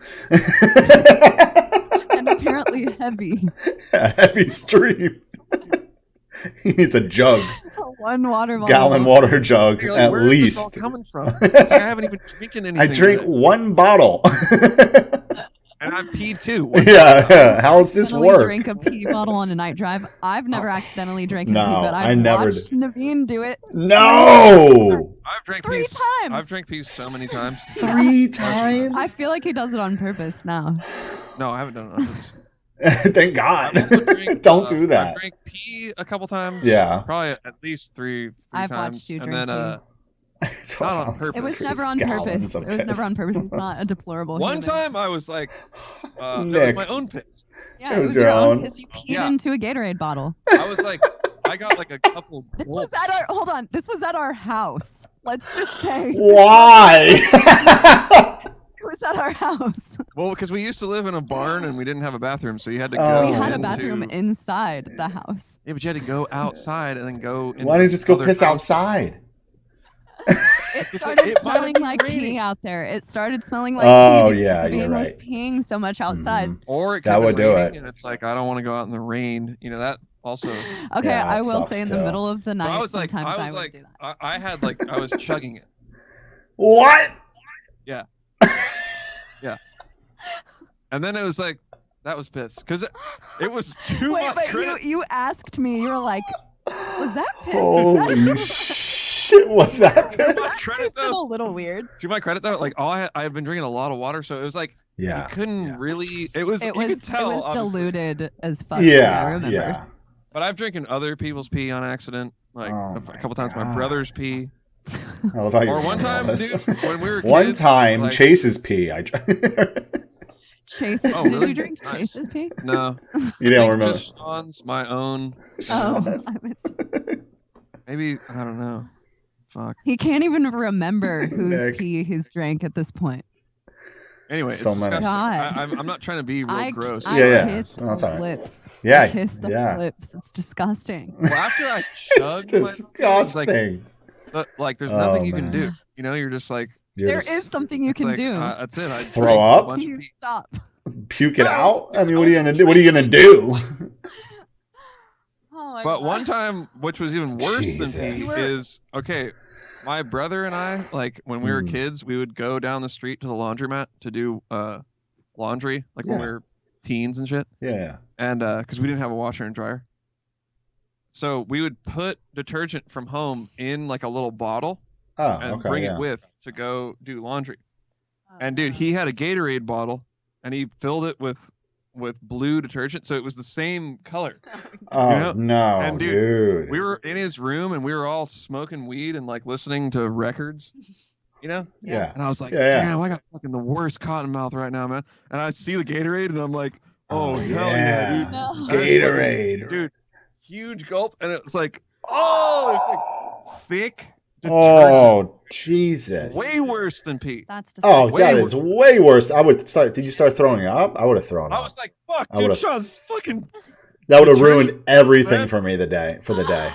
Speaker 3: And apparently heavy.
Speaker 2: A heavy stream. He needs a jug.
Speaker 3: One water bottle.
Speaker 2: Gallon water jug, like, at
Speaker 1: where
Speaker 2: least.
Speaker 1: Is this all coming from? It's like I haven't even drinking anything.
Speaker 2: I drink one bottle.
Speaker 1: And I peed too.
Speaker 2: Yeah. How's this work?
Speaker 3: Drink a pee bottle on a night drive. I've never accidentally drank a pee, but I've watched Navene do it.
Speaker 2: No.
Speaker 1: I've drank
Speaker 3: three
Speaker 1: peas.
Speaker 3: times.
Speaker 1: I've drank peas so many times.
Speaker 2: 3 times.
Speaker 3: I feel like he does it on purpose now.
Speaker 1: No, I haven't done it on purpose.
Speaker 2: Thank God. Don't do that.
Speaker 1: I drank pee a couple times.
Speaker 2: Yeah.
Speaker 1: Probably at least three
Speaker 3: I've
Speaker 1: times.
Speaker 3: Watched you
Speaker 1: and
Speaker 3: drink
Speaker 1: then
Speaker 3: pee.
Speaker 1: Not on purpose.
Speaker 3: It was never on purpose. It was never on purpose. It's not a deplorable.
Speaker 1: One time I was like, it was my own piss.
Speaker 3: Yeah, it was your own piss. You peed into a Gatorade bottle.
Speaker 1: I was like, I got like a couple.
Speaker 3: This was at our. Hold on. This was at our house. Let's just say.
Speaker 2: Why?
Speaker 3: It was at our house.
Speaker 1: Well, because we used to live in a barn and we didn't have a bathroom, so you had to go.
Speaker 3: We had a bathroom inside the house.
Speaker 1: Yeah, but you had to go outside and then go.
Speaker 2: Why don't you just go piss outside?
Speaker 3: It started smelling like pee out there. It started smelling like pee because Navene was peeing so much outside.
Speaker 1: Or it could have been raining, and it's like, I don't want to go out in the rain. You know, that also.
Speaker 3: Okay, I will say in the middle of the night,
Speaker 1: I was like,
Speaker 3: sometimes I would do that.
Speaker 1: I was chugging it.
Speaker 2: What?
Speaker 1: Yeah. Yeah. And then it was like, that was piss. Because it was too much.
Speaker 3: Wait, you asked me, you were like, was that piss?
Speaker 2: Holy shit, was that piss?
Speaker 3: It's a little weird.
Speaker 1: To my credit though, like I had been drinking a lot of water, so it was like, you couldn't really, it was you could tell,
Speaker 3: it was diluted as fuck.
Speaker 2: Yeah,
Speaker 3: I remember.
Speaker 2: yeah.
Speaker 1: But I've drinking other people's pee on accident, like a couple times. My brother's pee.
Speaker 2: I love how
Speaker 1: or one time, dude, when we were
Speaker 2: one
Speaker 1: kids,
Speaker 2: time,
Speaker 1: like,
Speaker 2: Chase's pee.
Speaker 3: Chase's. Oh, really? Did you drink Chase's pee?
Speaker 1: No.
Speaker 2: You don't remember?
Speaker 1: Just Sean's, my own.
Speaker 3: Oh,
Speaker 1: maybe I don't know. Fuck.
Speaker 3: He can't even remember whose pee he's drank at this point.
Speaker 1: Anyway,
Speaker 2: so
Speaker 1: it's disgusting. I'm not trying to be real gross.
Speaker 3: I kiss the lips.
Speaker 2: Yeah,
Speaker 3: I kiss the lips. It's disgusting.
Speaker 1: Well, after I chugged,
Speaker 2: it's disgusting.
Speaker 1: Like there's nothing you can do. You know, you're just like.
Speaker 3: There is something you can do.
Speaker 1: That's it.
Speaker 2: Throw up.
Speaker 3: Stop.
Speaker 2: Puke it out. I mean, what are you gonna do? What are you gonna do?
Speaker 1: But one time, which was even worse than pee, is okay. My brother and I, like when we were kids, we would go down the street to the laundromat to do laundry, like when we were teens and shit.
Speaker 2: Yeah.
Speaker 1: And because we didn't have a washer and dryer, so we would put detergent from home in like a little bottle and bring it with to go do laundry. And dude, he had a Gatorade bottle, and he filled it with blue detergent, so it was the same color.
Speaker 2: Oh, you know? No,
Speaker 1: and dude, we were in his room and we were all smoking weed and like listening to records, you know?
Speaker 2: Yeah.
Speaker 1: And I was like, damn, I got fucking the worst cotton mouth right now, man. And I see the Gatorade and I'm like, hell yeah, dude.
Speaker 3: No.
Speaker 2: Gatorade.
Speaker 1: Like, dude, huge gulp, and it's like, it's like thick detergent.
Speaker 2: Oh, Jesus.
Speaker 1: Way worse than pee.
Speaker 3: That's disgusting.
Speaker 2: That is way worse. Did you start throwing up? I would have thrown up.
Speaker 1: I was like, fuck, dude, Sean's fucking.
Speaker 2: That would have ruined everything for me for the day.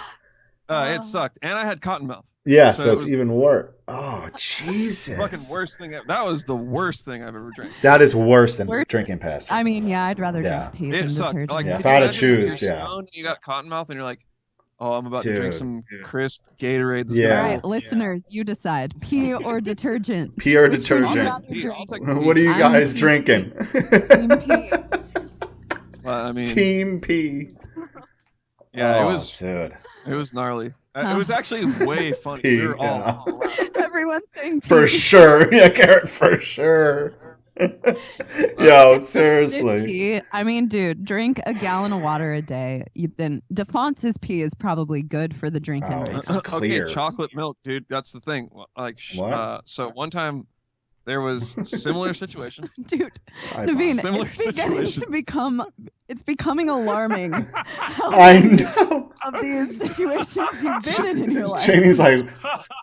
Speaker 1: It sucked. And I had cotton mouth.
Speaker 2: Yeah, so it's even worse. Oh, Jesus.
Speaker 1: Fucking worst thing. That was the worst thing I've ever drank.
Speaker 2: That is worse than drinking piss.
Speaker 3: I mean, I'd rather drink pee than detergent.
Speaker 1: Like,
Speaker 2: if I had to choose,
Speaker 1: you got cotton mouth and you're like, oh, I'm about to drink some crisp Gatorade.
Speaker 3: All right, listeners, you decide. Pee or detergent?
Speaker 2: Pee or detergent? What are you guys drinking?
Speaker 3: Team Pee.
Speaker 1: I mean,
Speaker 2: Team Pee.
Speaker 1: Yeah,
Speaker 2: dude.
Speaker 1: It was gnarly. It was actually way funny. We were all
Speaker 3: everyone's saying pee.
Speaker 2: For sure. Yeah, Garrett, for sure. Yo, seriously.
Speaker 3: I mean, dude, drink a gallon of water a day. Then DeFonce's pee is probably good for the drinking rate.
Speaker 2: Clear.
Speaker 1: Okay, chocolate milk, dude. That's the thing. Like, so one time there was similar situation.
Speaker 3: Dude, Navene, it's becoming alarming.
Speaker 2: I know.
Speaker 3: Of these situations you've been in your life.
Speaker 2: Chaney's like,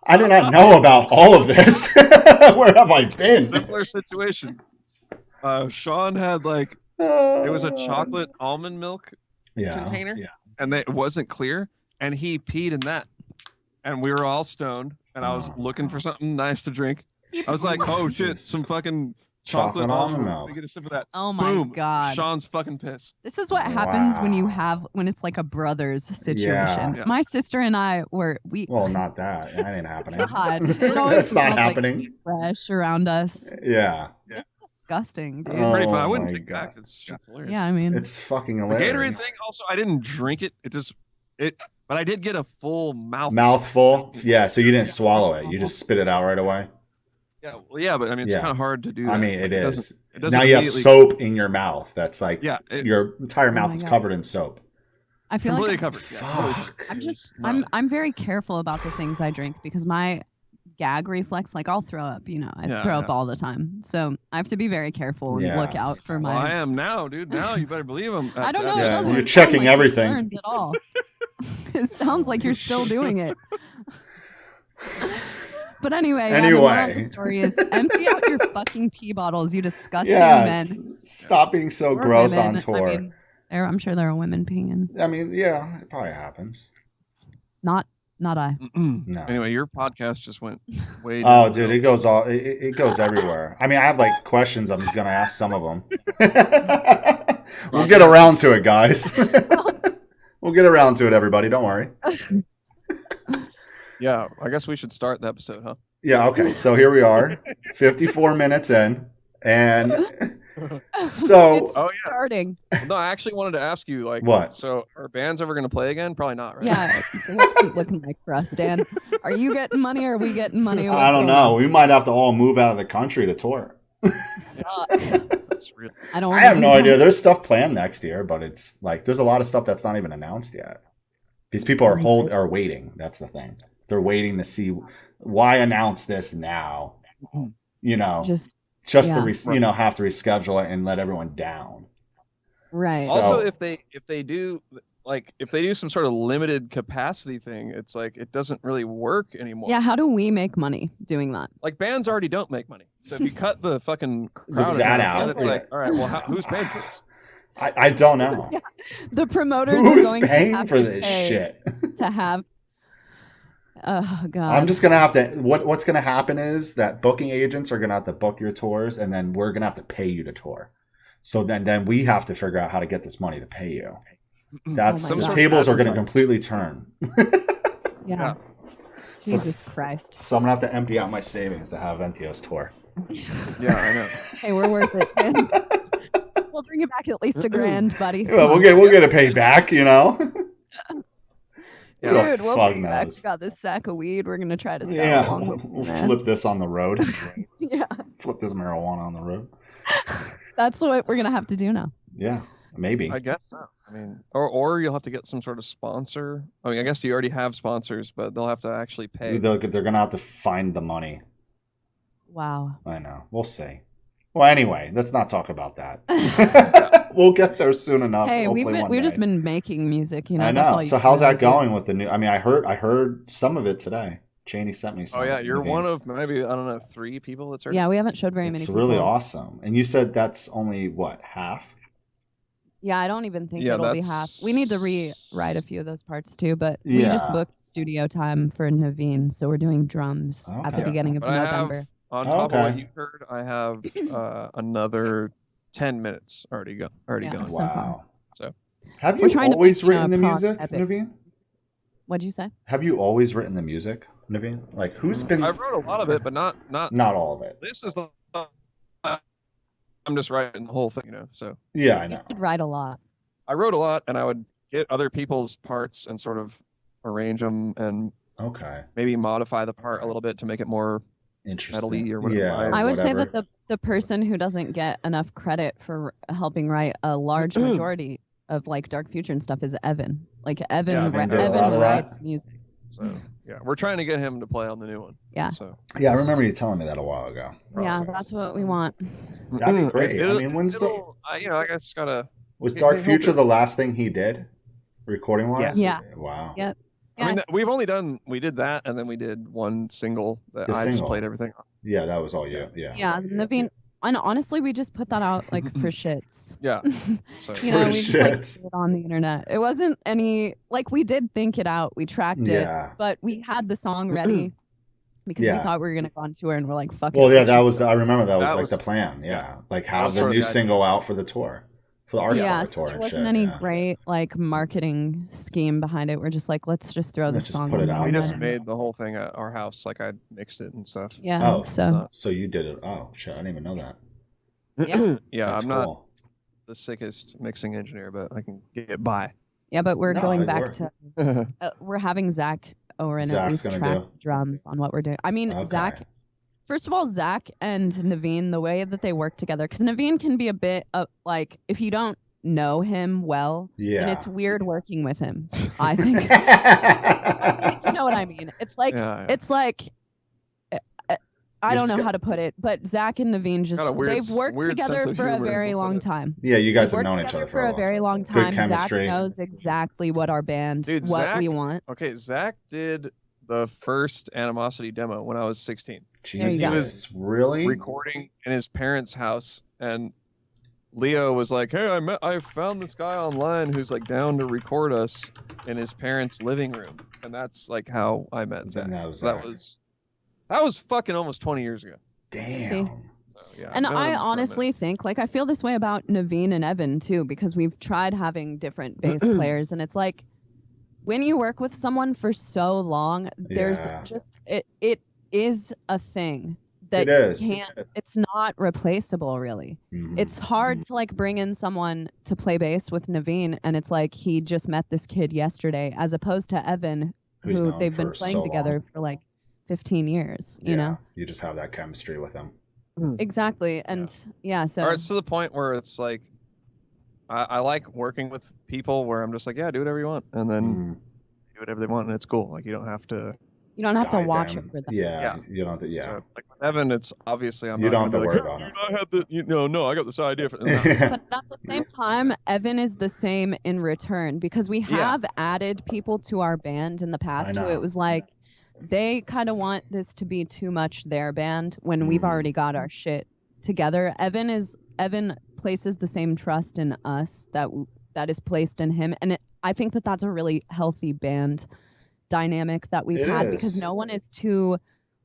Speaker 2: I do not know about all of this. Where have I been?
Speaker 1: Similar situation. Sean had like, it was a chocolate almond milk container, and it wasn't clear, and he peed in that, and we were all stoned, and I was looking for something nice to drink. I was like, oh shit, some fucking chocolate almond milk. Let me get a sip of that.
Speaker 3: Oh my God.
Speaker 1: Sean's fucking pissed.
Speaker 3: This is what happens when it's like a brothers situation. Yeah. My sister and I were Well,
Speaker 2: not that. That ain't happening.
Speaker 3: God.
Speaker 2: That's not happening.
Speaker 3: Like, fresh around us.
Speaker 2: Yeah.
Speaker 3: It's disgusting, dude.
Speaker 1: Pretty fun. I wouldn't take back. It's hilarious.
Speaker 3: Yeah, I mean,
Speaker 2: it's fucking hilarious.
Speaker 1: The Gatorade thing also, I didn't drink it. But I did get a full
Speaker 2: mouthful. Yeah, so you didn't swallow it. You just spit it out right away.
Speaker 1: Yeah, but I mean, it's kind of hard to do that.
Speaker 2: I mean, it is.
Speaker 1: It doesn't
Speaker 2: now you have soap in your mouth. That's like your entire mouth is covered in soap.
Speaker 3: I feel
Speaker 1: completely
Speaker 3: like
Speaker 1: covered.
Speaker 3: Yeah. I'm very careful about the things I drink because my gag reflex, like I'll throw up. I throw up all the time, so I have to be very careful and look out for my.
Speaker 1: Well, I am now, dude. Now you better believe him.
Speaker 3: I don't know.
Speaker 2: Yeah, you're checking everything.
Speaker 3: At all. It sounds like you're still doing it. But anyway, the moral of the story is empty out your fucking pee bottles, you disgusting men.
Speaker 2: Stop being so gross
Speaker 3: women.
Speaker 2: on tour.
Speaker 3: I mean, I'm sure there are women peeing in.
Speaker 2: I mean, yeah, it probably happens.
Speaker 3: Not I.
Speaker 2: No.
Speaker 1: Anyway, your podcast just went way.
Speaker 2: Oh, dude, it goes it goes everywhere. I mean, I have like questions. I'm gonna ask some of them. We'll get around to it, guys. We'll get around to it, everybody. Don't worry.
Speaker 1: Yeah, I guess we should start the episode, huh?
Speaker 2: Yeah, okay. So here we are, 54 minutes in, and so
Speaker 3: starting.
Speaker 1: No, I actually wanted to ask you, like,
Speaker 2: what?
Speaker 1: So are bands ever going to play again? Probably not, right?
Speaker 3: Yeah, so let's keep looking like for us, Dan. Are you getting money or are we getting money?
Speaker 2: I don't know. We might have to all move out of the country to tour. I have no idea. There's stuff planned next year, but it's like there's a lot of stuff that's not even announced yet. These people are waiting. That's the thing. They're waiting to see why announce this now. You know, just to have to reschedule it and let everyone down.
Speaker 3: Right.
Speaker 1: So, also, if they do some sort of limited capacity thing, it's like it doesn't really work anymore.
Speaker 3: Yeah, how do we make money doing that?
Speaker 1: Like bands already don't make money. So if you cut the fucking crowd
Speaker 2: out,
Speaker 1: it's like, all right, well, who's paying for this?
Speaker 2: I don't know.
Speaker 3: Yeah. The promoters
Speaker 2: who's
Speaker 3: are going
Speaker 2: paying
Speaker 3: to have
Speaker 2: for
Speaker 3: to
Speaker 2: this
Speaker 3: pay
Speaker 2: shit
Speaker 3: to have. Oh God!
Speaker 2: I'm just gonna have to. What's gonna happen is that booking agents are gonna have to book your tours, and then we're gonna have to pay you to tour. So then we have to figure out how to get this money to pay you. That's the tables are gonna completely turn.
Speaker 3: Yeah. Jesus Christ!
Speaker 2: So I'm gonna have to empty out my savings to have Entheos tour.
Speaker 1: Yeah, I know.
Speaker 3: Hey, we're worth it, Dan. We'll bring you back at least $1,000, buddy.
Speaker 2: Well, we'll get it paid back, you know.
Speaker 3: Dude, we'll bring you back. We got this sack of weed. We're gonna try to sell along.
Speaker 2: We'll flip this on the road.
Speaker 3: Yeah.
Speaker 2: Flip this marijuana on the road.
Speaker 3: That's what we're gonna have to do now.
Speaker 2: Yeah, maybe.
Speaker 1: I guess so. I mean, or you'll have to get some sort of sponsor. I mean, I guess you already have sponsors, but they'll have to actually pay.
Speaker 2: They're gonna have to find the money.
Speaker 3: Wow.
Speaker 2: I know. We'll see. Well, anyway, let's not talk about that. We'll get there soon enough.
Speaker 3: Hey, we've just been making music, you know.
Speaker 2: I know.
Speaker 3: That's all
Speaker 2: so how's that going with the new? I mean, I heard some of it today. Chaney sent me some.
Speaker 1: Oh yeah, you're one of maybe 3 people that's heard.
Speaker 3: Yeah, we haven't showed very many.
Speaker 2: It's really awesome. And you said that's only what, half?
Speaker 3: Yeah, I don't even think it'll be half. We need to rewrite a few of those parts too, but we just booked studio time for Navene, so we're doing drums at the beginning of November.
Speaker 1: On top of what you heard, I have another 10 minutes already going.
Speaker 2: Wow.
Speaker 1: So
Speaker 2: have you always written the music, Navene?
Speaker 3: What'd you say?
Speaker 2: Have you always written the music, Navene? Like, who's been?
Speaker 1: I wrote a lot of it, but not
Speaker 2: all of it.
Speaker 1: This is I'm just writing the whole thing, you know. So
Speaker 2: yeah, I know.
Speaker 3: You did write a lot.
Speaker 1: I wrote a lot, and I would get other people's parts and sort of arrange them and maybe modify the part a little bit to make it more
Speaker 2: interesting
Speaker 1: or whatever.
Speaker 2: Yeah,
Speaker 3: I would say that the person who doesn't get enough credit for helping write a large majority of like Dark Future and stuff is Evan. Like Evan writes music.
Speaker 1: So yeah, we're trying to get him to play on the new one.
Speaker 3: Yeah.
Speaker 1: So
Speaker 2: yeah, I remember you telling me that a while ago.
Speaker 3: Yeah, that's what we want.
Speaker 2: That'd be great. I mean, when's
Speaker 1: I guess gotta.
Speaker 2: Was Dark Future the last thing he did, recording wise?
Speaker 3: Yeah.
Speaker 2: Wow.
Speaker 3: Yep.
Speaker 1: I mean, we did that, and then we did one single that just played everything on.
Speaker 2: Yeah, that was all you. Yeah.
Speaker 3: Yeah, Navene. And honestly, we just put that out like for shits.
Speaker 1: Yeah.
Speaker 3: So. You know, we just like put it on the internet. It wasn't any like we did think it out. We tracked it, but we had the song ready because we thought we were gonna go on tour, and we're like, "Fuck."
Speaker 2: Well, yeah, that was. I remember that was like the plan. Yeah, like have the new single out for the tour. For the Art tour.
Speaker 3: There wasn't any great like marketing scheme behind it. We're just like, let's just throw the song.
Speaker 2: Put it out.
Speaker 1: We just made the whole thing at our house. Like I mixed it and stuff.
Speaker 3: Yeah.
Speaker 2: Oh, so you did it. Oh shit, I didn't even know that.
Speaker 3: Yeah.
Speaker 1: Yeah, I'm not the sickest mixing engineer, but I can get by.
Speaker 3: Yeah, but we're going back to. We're having Zach over and at least track drums on what we're doing. I mean, Zach. First of all, Zach and Navene, the way that they work together, because Navene can be a bit like, if you don't know him well, and it's weird working with him, I think. You know what I mean? It's like, I don't know how to put it, but Zach and Navene they've worked together for a very long time.
Speaker 2: Yeah, you guys have known each other
Speaker 3: for a very long time. Zach knows exactly what our band, we want.
Speaker 1: Okay, Zach did the first Animosity demo when I was 16.
Speaker 2: Jesus,
Speaker 1: he was
Speaker 2: really
Speaker 1: recording in his parents' house, and Leo was like, "Hey, I found this guy online who's like down to record us in his parents' living room," and that's like how I met Zach. That was fucking almost 20 years ago.
Speaker 2: Damn.
Speaker 1: So, yeah,
Speaker 3: and I honestly think like I feel this way about Navene and Evan too, because we've tried having different bass players, and it's like when you work with someone for so long, there's just it is a thing that it's not replaceable really. It's hard to like bring in someone to play bass with Navene, and it's like he just met this kid yesterday, as opposed to Evan, who they've been playing together for like 15 years, you know?
Speaker 2: You just have that chemistry with him.
Speaker 3: Exactly. And so
Speaker 1: or it's to the point where it's like I like working with people where I'm just like, yeah, do whatever you want, and then do whatever they want, and it's cool. Like you don't have to
Speaker 3: watch
Speaker 2: them.
Speaker 3: over them.
Speaker 2: Yeah, you don't have to. Yeah,
Speaker 1: so, like with Evan, it's obviously I'm
Speaker 2: you
Speaker 1: not
Speaker 2: don't have to
Speaker 1: like,
Speaker 2: worry about it.
Speaker 1: I had the no, I got this idea.
Speaker 3: But at the same time, Evan is the same in return because we have added people to our band in the past who it was like they kind of want this to be too much their band when we've already got our shit together. Evan places the same trust in us that is placed in him, and I think that that's a really healthy band dynamic that we've had because no one is too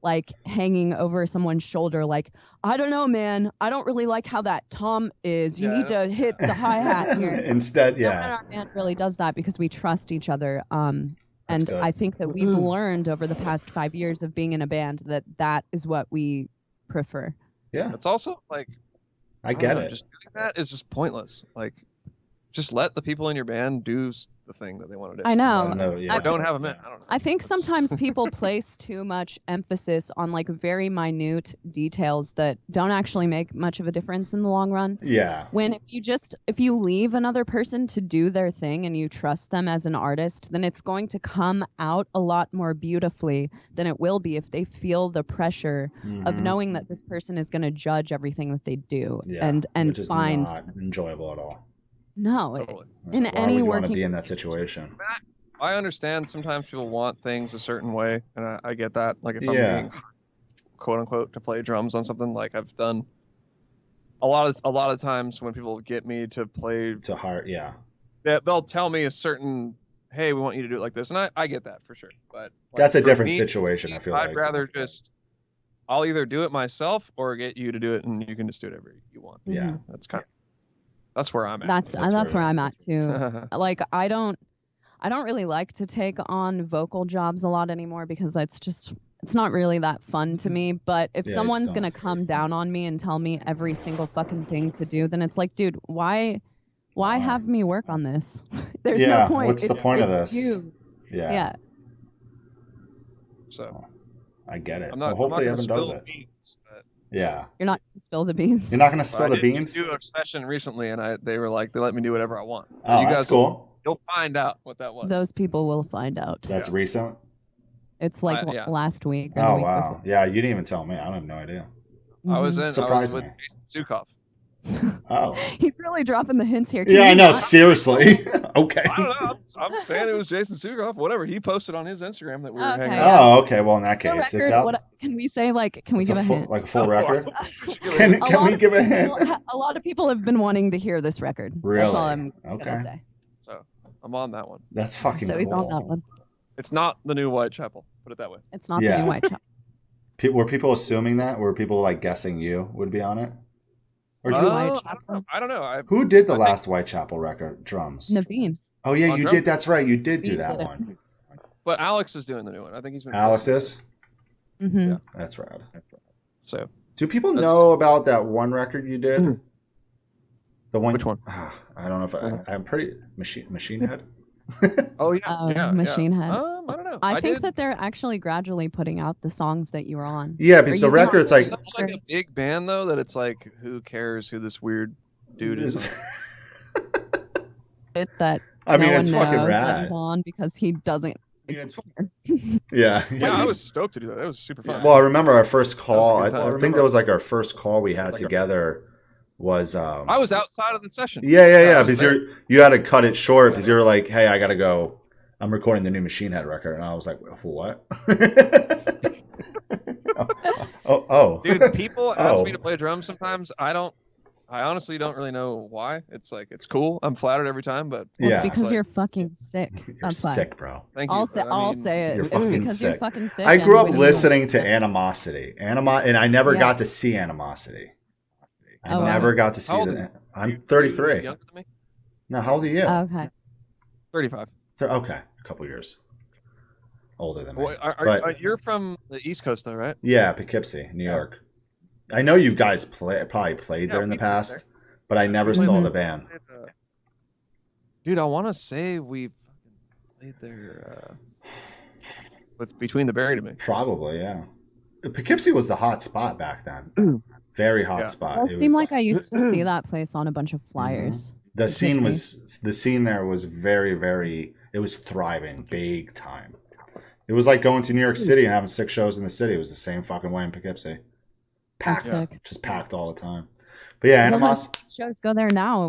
Speaker 3: like hanging over someone's shoulder like, I don't know, man, I don't really like how that tom is, you need to hit the hi-hat here.
Speaker 2: Instead,
Speaker 3: no one in our band really does that because we trust each other. And I think that we've learned over the past 5 years of being in a band that is what we prefer.
Speaker 2: Yeah,
Speaker 1: it's also like
Speaker 2: I get it.
Speaker 1: Just doing that is just pointless. Like, just let the people in your band do the thing that they want to do.
Speaker 3: I know.
Speaker 1: Or don't have them in. I don't know.
Speaker 3: I think sometimes people place too much emphasis on like very minute details that don't actually make much of a difference in the long run.
Speaker 2: Yeah.
Speaker 3: When if you leave another person to do their thing and you trust them as an artist, then it's going to come out a lot more beautifully than it will be if they feel the pressure of knowing that this person is going to judge everything that they do and
Speaker 2: which is
Speaker 3: find
Speaker 2: not enjoyable at all.
Speaker 3: No,
Speaker 1: totally.
Speaker 3: In any working,
Speaker 2: want to be in that situation.
Speaker 1: I understand sometimes people want things a certain way, and I get that. Like if I'm being quote unquote to play drums on something, like I've done a lot of times when people get me to play
Speaker 2: to hire,
Speaker 1: they'll tell me a certain, hey, we want you to do it like this, and I get that for sure. But like,
Speaker 2: that's a different situation. I feel
Speaker 1: I'd rather I'll either do it myself or get you to do it, and you can just do whatever you want.
Speaker 2: Yeah,
Speaker 1: that's where I'm at.
Speaker 3: That's where I'm at too. Like I don't really like to take on vocal jobs a lot anymore because it's not really that fun to me. But if someone's gonna come down on me and tell me every single fucking thing to do, then it's like, dude, why have me work on this? There's no point.
Speaker 2: What's the point of this?
Speaker 3: Yeah.
Speaker 1: So
Speaker 2: I get it.
Speaker 1: Hopefully
Speaker 2: Evan does it. Yeah.
Speaker 3: You're not gonna spill the beans.
Speaker 2: You're not gonna spill the beans.
Speaker 1: I did do a session recently, and they were like, they let me do whatever I want.
Speaker 2: Oh, you guys that's cool.
Speaker 1: You'll find out what that was.
Speaker 3: Those people will find out.
Speaker 2: That's recent.
Speaker 3: It's like last week.
Speaker 2: Or the week before. Yeah, you didn't even tell me. I have no idea.
Speaker 1: I was with Jason Sukoff.
Speaker 2: Oh,
Speaker 3: he's really dropping the hints here.
Speaker 2: Can I know. Seriously. Okay.
Speaker 1: I don't know. I'm saying it was Jason Sukoff. Whatever. He posted on his Instagram that we were hanging
Speaker 2: out. Oh, okay. Well, in that case,
Speaker 3: it's out. Can we say can we give a hint?
Speaker 2: Like a full record? Can we give a hint?
Speaker 3: A lot of people have been wanting to hear this record.
Speaker 2: Really?
Speaker 3: That's all I'm gonna say.
Speaker 1: So I'm on that one.
Speaker 2: That's fucking cool.
Speaker 3: So he's on that one.
Speaker 1: It's not the new Whitechapel. Put it that way.
Speaker 3: It's not the new Whitechapel.
Speaker 2: Were people assuming that? Were people like guessing you would be on it?
Speaker 1: Or I don't know.
Speaker 2: Who did the last Whitechapel record? Drums.
Speaker 3: Navene.
Speaker 2: Oh yeah, you did. That's right. You did do that one.
Speaker 1: But Alex is doing the new one. I think he's been.
Speaker 2: Alex is.
Speaker 3: Mm-hmm.
Speaker 2: Yeah, that's rad.
Speaker 1: So.
Speaker 2: Do people know about that one record you did? The one.
Speaker 1: Which one?
Speaker 2: I don't know if I'm pretty Machine Head.
Speaker 1: Oh yeah,
Speaker 3: Machine Head.
Speaker 1: I don't know.
Speaker 3: I think that they're actually gradually putting out the songs that you were on.
Speaker 2: Yeah, because the record's like
Speaker 1: such like a big band though that it's like, who cares who this weird dude is?
Speaker 3: That
Speaker 2: I mean,
Speaker 3: no
Speaker 2: it's
Speaker 3: one
Speaker 2: fucking
Speaker 3: knows
Speaker 2: rad.
Speaker 3: that he's on because he doesn't.
Speaker 2: Yeah,
Speaker 1: I was stoked to do that. That was super fun.
Speaker 2: Well, I remember our first call. I think that was like our first call we had together. Was
Speaker 1: I was outside of the session.
Speaker 2: Yeah. Because you had to cut it short because you were like, "Hey, I gotta go. I'm recording the new Machine Head record," and I was like, "What?" oh.
Speaker 1: Dude, people ask me to play drums sometimes. I honestly don't really know why. It's like, it's cool. I'm flattered every time, but
Speaker 3: it's because you're fucking sick.
Speaker 2: You're sick, bro.
Speaker 1: Thank you.
Speaker 3: I'll say it.
Speaker 2: You're
Speaker 3: it's because
Speaker 2: sick.
Speaker 3: you're fucking sick.
Speaker 2: I grew up listening to Animosity. And I never got to see Animosity. I never got to see that. I'm 33.
Speaker 1: Younger than me?
Speaker 2: No, how old are you?
Speaker 3: Okay.
Speaker 1: 35.
Speaker 2: Okay, a couple years older than me.
Speaker 1: Well, you're from the East Coast, though, right?
Speaker 2: Yeah, Poughkeepsie, New York. I know you guys probably played there in the past, but I never saw the band.
Speaker 1: Dude, I want to say we played there with Between the Buried and Me.
Speaker 2: Probably, yeah. Poughkeepsie was the hot spot back then. Very hot spot.
Speaker 3: It seemed like I used to see that place on a bunch of flyers.
Speaker 2: The scene there was very, very, it was thriving big time. It was like going to New York City and having 6 shows in the city. It was the same fucking way in Poughkeepsie. Packed. Just packed all the time. But yeah, Animosity
Speaker 3: shows go there now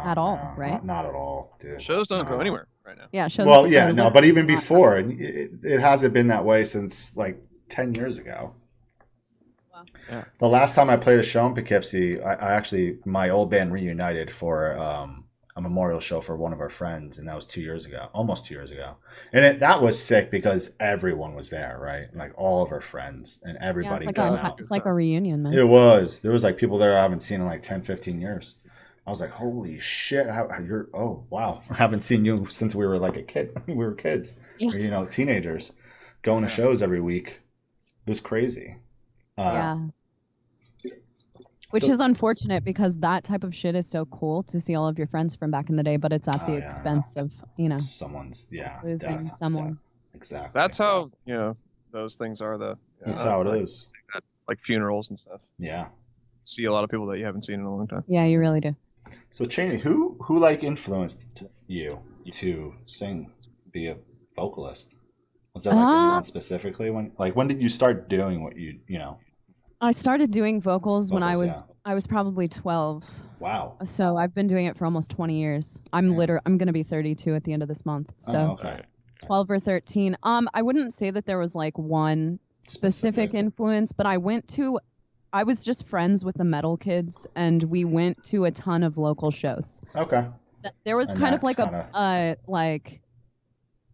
Speaker 3: at all, right?
Speaker 2: Not at all, dude.
Speaker 1: Shows don't go anywhere right now.
Speaker 3: Yeah, shows.
Speaker 2: Well, yeah, no, but even before, it hasn't been that way since like 10 years ago. Wow. Yeah. The last time I played a show in Poughkeepsie, I actually, my old band reunited for a memorial show for one of our friends, and that was 2 years ago, almost 2 years ago. And that was sick because everyone was there, right? Like all of our friends and everybody.
Speaker 3: It's like a reunion, man.
Speaker 2: It was. There was like people there I haven't seen in like 10, 15 years. I was like, holy shit, oh, wow. I haven't seen you since we were like a kid. We were kids, or, teenagers, going to shows every week. It was crazy. Which is unfortunate because that type of shit is so cool to see all of your friends from back in the day, but it's at the expense of, someone's,
Speaker 3: losing someone.
Speaker 2: Yeah, exactly.
Speaker 1: That's how, those things are,
Speaker 2: that's how it is.
Speaker 1: Like funerals and stuff.
Speaker 2: Yeah.
Speaker 1: See a lot of people that you haven't seen in a long time.
Speaker 3: Yeah, you really do.
Speaker 2: So, Chaney, who like influenced you to sing, be a vocalist? Was there like anyone specifically when did you start doing what you know?
Speaker 3: I started doing vocals when I was probably 12.
Speaker 2: Wow.
Speaker 3: So I've been doing it for almost 20 years. I'm going to be 32 at the end of this month. So 12 or 13. I wouldn't say that there was like one specific influence, but I was just friends with the metal kids and we went to a ton of local shows.
Speaker 2: Okay.
Speaker 3: There was kind of like like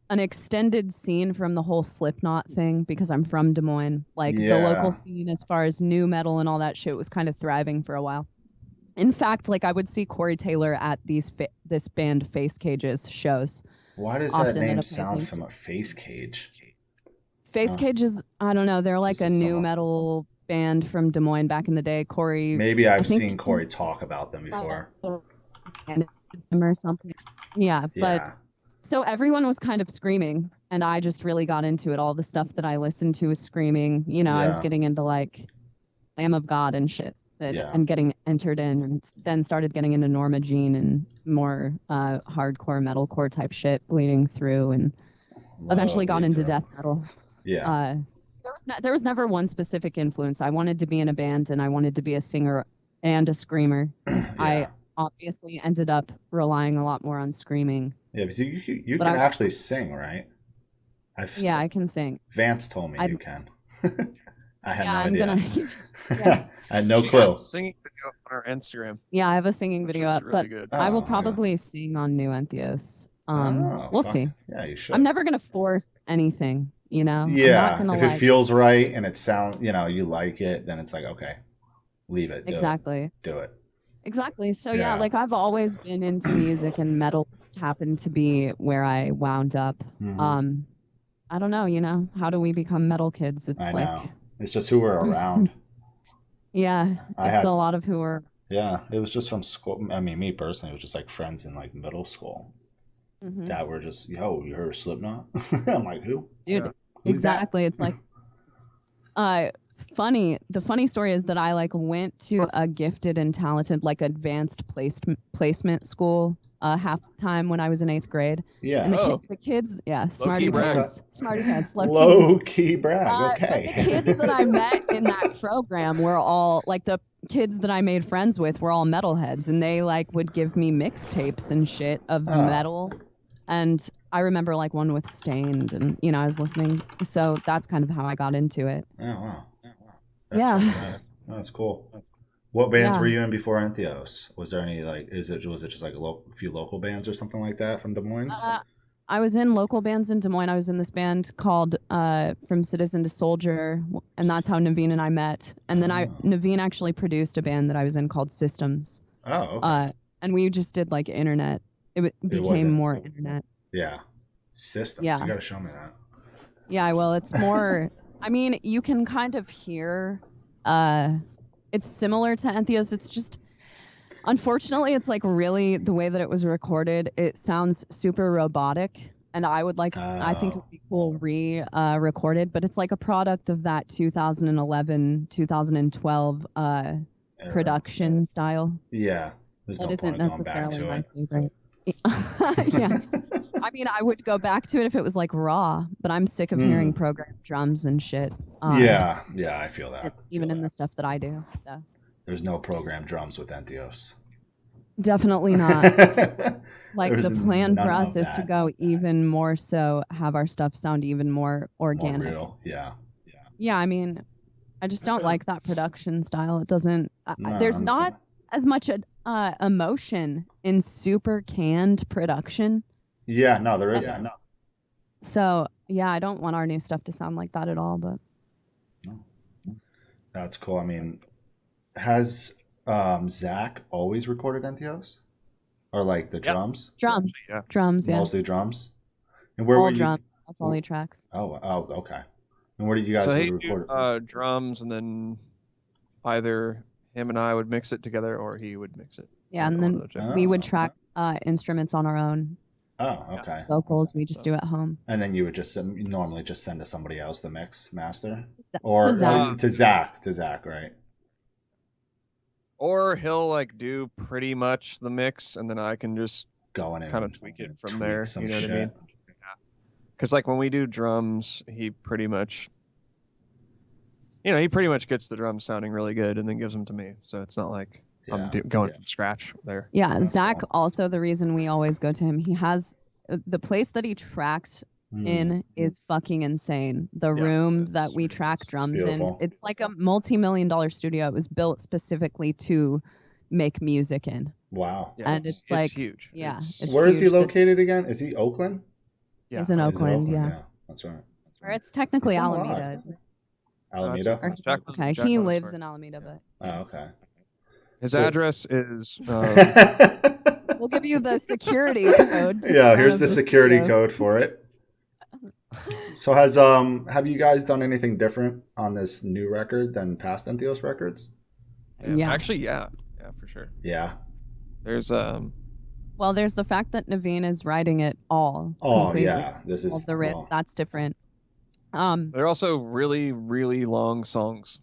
Speaker 3: an extended scene from the whole Slipknot thing because I'm from Des Moines. Like the local scene as far as new metal and all that shit was kind of thriving for a while. In fact, like I would see Corey Taylor at this band Face Cage's shows.
Speaker 2: Why does that name sound from a Face Cage?
Speaker 3: Face Cage is, I don't know, they're like a new metal band from Des Moines back in the day. Corey.
Speaker 2: Maybe I've seen Corey talk about them before.
Speaker 3: Or something. Yeah, but so everyone was kind of screaming and I just really got into it. All the stuff that I listened to was screaming. I was getting into like Lamb of God and shit and getting entered in, and then started getting into Norma Jean and more hardcore metalcore type shit bleeding through, and eventually got into death metal.
Speaker 2: Yeah.
Speaker 3: There was never one specific influence. I wanted to be in a band and I wanted to be a singer and a screamer. I obviously ended up relying a lot more on screaming.
Speaker 2: Yeah, because you can actually sing, right?
Speaker 3: I can sing.
Speaker 2: Vance told me you can. I had no idea. I had no clue.
Speaker 1: She has a singing video on her Instagram.
Speaker 3: Yeah, I have a singing video up, really good. I will probably sing on New Entheos. We'll see.
Speaker 2: Yeah, you should.
Speaker 3: I'm never gonna force anything,
Speaker 2: Yeah,
Speaker 3: I'm not gonna
Speaker 2: if it feels right and it sounds, you like it, then it's like, okay, leave it. Do it.
Speaker 3: Exactly. So like I've always been into music, and metal just happened to be where I wound up. Mm-hmm. I don't know, how do we become metal kids? It's
Speaker 2: it's just who we're around.
Speaker 3: A lot of who are.
Speaker 2: Yeah, it was just from school. I mean, me personally, it was just like friends in like middle school that were just, yo, you heard of Slipknot? I'm like, who?
Speaker 3: Dude, exactly. It's like, the funny story is that I like went to a gifted and talented like advanced placement school half the time when I was in 8th grade.
Speaker 2: Yeah.
Speaker 3: And the kids, smarty pants.
Speaker 2: Low key brag. Okay.
Speaker 3: But the kids that I met in that program were all like the kids that I made friends with were all metalheads, and they like would give me mixtapes and shit of metal. And I remember like one with Stained, and I was listening. So that's kind of how I got into it.
Speaker 2: Oh wow. That's cool. What bands were you in before Entheos? Was there any like? Was it just like a few local bands or something like that from Des Moines?
Speaker 3: I was in local bands in Des Moines. I was in this band called From Citizen to Soldier, and that's how Navene and I met. And then Navene actually produced a band that I was in called Systems.
Speaker 2: Oh, okay.
Speaker 3: And we just did like internet. It became more internet.
Speaker 2: Yeah, Systems. Yeah. You got to show me that.
Speaker 3: Yeah, well, it's more. I mean, you can kind of hear. It's similar to Entheos. It's just, unfortunately, it's like really the way that it was recorded. It sounds super robotic, and I would like. I think it would be cool recorded, but it's like a product of that 2011, 2012 production style.
Speaker 2: Yeah. There's
Speaker 3: that
Speaker 2: no
Speaker 3: isn't
Speaker 2: point going
Speaker 3: necessarily my
Speaker 2: back
Speaker 3: favorite. Yeah. I mean, I would go back to it if it was like raw, but I'm sick of hearing programmed drums and shit.
Speaker 2: Yeah, I feel that.
Speaker 3: Even in the stuff that I do. So.
Speaker 2: There's no programmed drums with Entheos.
Speaker 3: Definitely not. Like the plan for us is to go even more so, have our stuff sound even more organic.
Speaker 2: More real. Yeah.
Speaker 3: Yeah, I mean, I just don't like that production style. It doesn't. There's not as much emotion in super canned production.
Speaker 2: Yeah, no, there isn't. No.
Speaker 3: So yeah, I don't want our new stuff to sound like that at all. But
Speaker 2: that's cool. I mean, has Zach always recorded Entheos, or like the drums?
Speaker 3: Drums, yeah.
Speaker 2: Mostly drums. And where
Speaker 3: all
Speaker 2: were you?
Speaker 3: Drums. That's all he tracks.
Speaker 2: Oh, okay. And where did you guys record?
Speaker 1: Drums, and then either him and I would mix it together, or he would mix it.
Speaker 3: Yeah, and then we would track instruments on our own.
Speaker 2: Oh, okay.
Speaker 3: Vocals we just do at home.
Speaker 2: And then you would just normally just send to somebody else the mix master,
Speaker 3: or
Speaker 2: to Zach, right?
Speaker 1: Or he'll like do pretty much the mix, and then I can just
Speaker 2: go in and
Speaker 1: kind of tweak it from there. You know
Speaker 2: shit.
Speaker 1: what I mean? Because like when we do drums, he pretty much gets the drums sounding really good and then gives them to me. So it's not like I'm going from scratch there.
Speaker 3: Yeah, that's Zach cool. Also the reason we always go to him. He has the place that he tracks in is fucking insane. The room that we track drums in, it's like a multi-million-dollar studio. It was built specifically to make music in.
Speaker 2: Wow.
Speaker 1: Yeah,
Speaker 3: and it's like
Speaker 1: huge.
Speaker 3: Yeah.
Speaker 2: Where is he located again? Is he Oakland?
Speaker 3: Yeah. He's in Oakland,
Speaker 2: yeah. That's right.
Speaker 3: Or it's technically Alameda, isn't it?
Speaker 2: Alameda?
Speaker 3: Okay, he lives in Alameda, but...
Speaker 2: Oh, okay.
Speaker 1: His address is...
Speaker 3: We'll give you the security code.
Speaker 2: Yeah, here's the security code for it. So have you guys done anything different on this new record than past Entheos records?
Speaker 1: Yeah. Actually, yeah, for sure.
Speaker 2: Yeah.
Speaker 1: There's
Speaker 3: Well, there's the fact that Navene is writing it all.
Speaker 2: Oh yeah, this is
Speaker 3: all the riffs. That's different.
Speaker 1: They're also really, really long songs.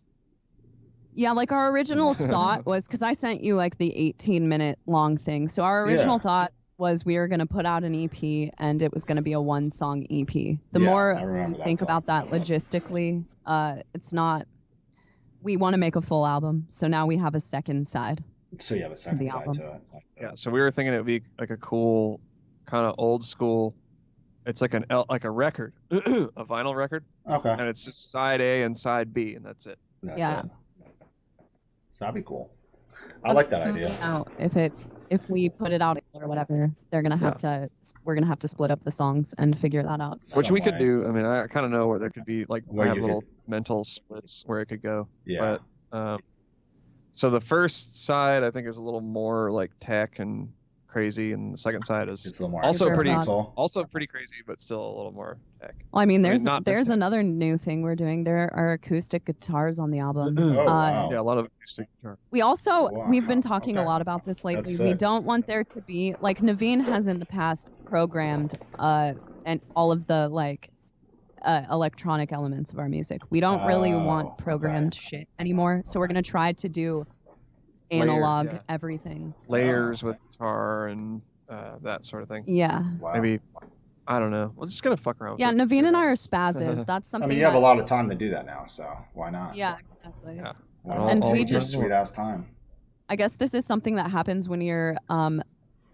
Speaker 3: Yeah, like our original thought was, because I sent you like the 18-minute long thing. So our original thought was we were going to put out an EP and it was going to be a 1-song EP. The more we think about that logistically, it's not. We want to make a full album, so now we have a second side.
Speaker 2: So you have a second side to it.
Speaker 1: Yeah, so we were thinking it would be like a cool, kind of old school. It's like like a record, a vinyl record.
Speaker 2: Okay.
Speaker 1: And it's just side A and side B, and that's it.
Speaker 2: That's it. So that'd be cool. I like that idea.
Speaker 3: You know, if we put it out or whatever, they're gonna have to. We're gonna have to split up the songs and figure that out.
Speaker 1: Which we could do. I mean, I kind of know where there could be like little mental splits where it could go.
Speaker 2: Yeah.
Speaker 1: But so the first side I think is a little more like tech and crazy, and the second side is
Speaker 2: it's a little more
Speaker 1: also pretty crazy, but still a little more tech.
Speaker 3: Well, I mean, there's another new thing we're doing. There are acoustic guitars on the album.
Speaker 2: Wow.
Speaker 1: Yeah, a lot of acoustic guitar.
Speaker 3: We've been talking a lot about this lately. We don't want there to be like Navene has in the past programmed and all of the like electronic elements of our music. We don't really want programmed shit anymore. So we're gonna try to do analog everything.
Speaker 1: Layers with guitar and that sort of thing.
Speaker 3: Yeah.
Speaker 2: Wow.
Speaker 1: Maybe, I don't know. We're just gonna fuck around.
Speaker 3: Yeah, Navene and I are spazzes. That's something.
Speaker 2: I mean, you have a lot of time to do that now, so why not?
Speaker 3: Yeah, exactly.
Speaker 1: Yeah.
Speaker 3: And we just
Speaker 2: sweet ass time.
Speaker 3: I guess this is something that happens when you're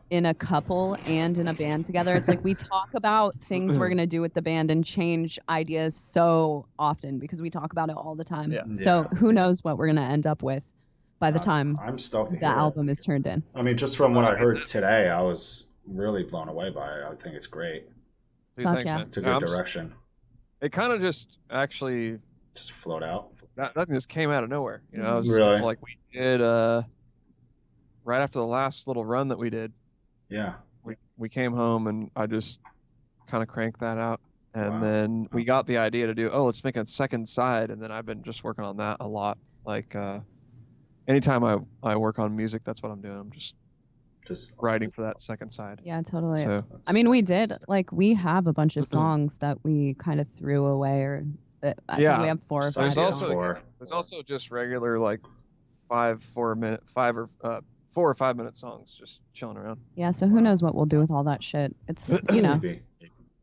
Speaker 3: in a couple and in a band together. It's like we talk about things we're gonna do with the band and change ideas so often because we talk about it all the time.
Speaker 1: Yeah.
Speaker 3: So who knows what we're gonna end up with by the time
Speaker 2: I'm stoked
Speaker 3: the album is turned in.
Speaker 2: I mean, just from what I heard today, I was really blown away by it. I think it's great.
Speaker 1: Dude, thanks, man.
Speaker 2: It's a good direction.
Speaker 1: It kind of just actually
Speaker 2: just float out.
Speaker 1: Nothing just came out of nowhere. You know, it was
Speaker 2: really?
Speaker 1: Like we did right after the last little run that we did.
Speaker 2: Yeah.
Speaker 1: We came home and I just kind of cranked that out. And then we got the idea to do, let's make a second side. And then I've been just working on that a lot. Like anytime I work on music, that's what I'm doing. I'm just writing for that second side.
Speaker 3: Yeah, totally.
Speaker 1: So,
Speaker 3: I mean, we have a bunch of songs that we kind of threw away, or I think we have 4 or 5.
Speaker 1: There's also just regular like 4 or 5 minute songs just chilling around.
Speaker 3: Yeah, so who knows what we'll do with all that shit. It's,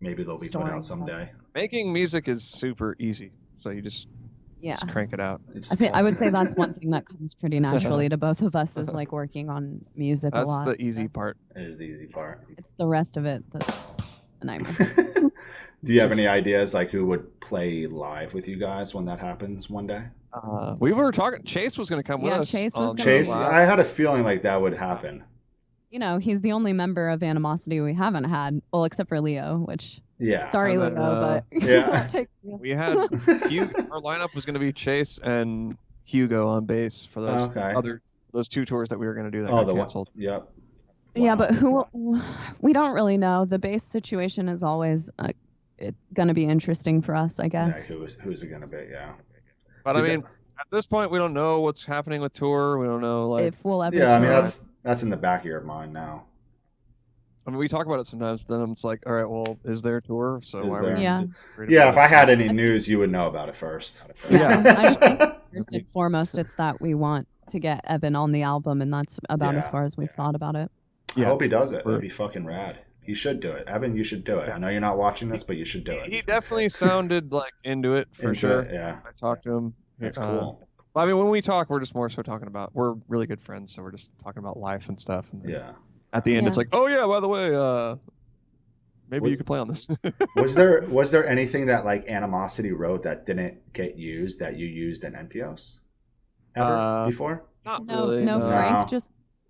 Speaker 2: Maybe they'll be put out someday.
Speaker 1: Making music is super easy, so you just crank it out.
Speaker 3: I would say that's one thing that comes pretty naturally to both of us is like working on music a lot.
Speaker 1: That's the easy part.
Speaker 2: It is the easy part.
Speaker 3: It's the rest of it that's a nightmare.
Speaker 2: Do you have any ideas like who would play live with you guys when that happens one day?
Speaker 1: We were talking. Chase was going to come with us.
Speaker 3: Chase was
Speaker 2: Chase. I had a feeling like that would happen.
Speaker 3: You know, he's the only member of Animosity we haven't had, well, except for Leo, which.
Speaker 2: Yeah.
Speaker 3: Sorry, Leo, but
Speaker 2: yeah.
Speaker 1: We had our lineup was going to be Chase and Hugo on bass for those 2 tours that we were going to do that got canceled.
Speaker 2: Yep. Wow.
Speaker 3: Yeah, but we don't really know. The bass situation is always going to be interesting for us, I guess.
Speaker 2: Yeah, who's it going to be? Yeah.
Speaker 1: But at this point, we don't know what's happening with tour. We don't know
Speaker 3: if we'll ever.
Speaker 2: Yeah, I mean that's in the back of your mind now.
Speaker 1: I mean, we talk about it sometimes, but then it's like, all right, well, is there a tour? So
Speaker 3: Yeah,
Speaker 2: if I had any news, you would know about it first.
Speaker 3: Yeah, I just think first and foremost, it's that we want to get Evan on the album, and that's about as far as we've thought about it.
Speaker 2: I hope he does it. It'd be fucking rad. He should do it. Evan, you should do it. I know you're not watching this, but you should do it.
Speaker 1: He definitely sounded like into it for sure.
Speaker 2: Yeah.
Speaker 1: I talked to him.
Speaker 2: That's cool.
Speaker 1: I mean, when we talk, we're just more so talking about, we're really good friends, so we're just talking about life and stuff. And at the end, it's like, oh yeah, by the way, maybe you could play on this.
Speaker 2: was there anything that like Animosity wrote that didn't get used that you used in Entheos ever before?
Speaker 1: Not really.
Speaker 3: No, Frank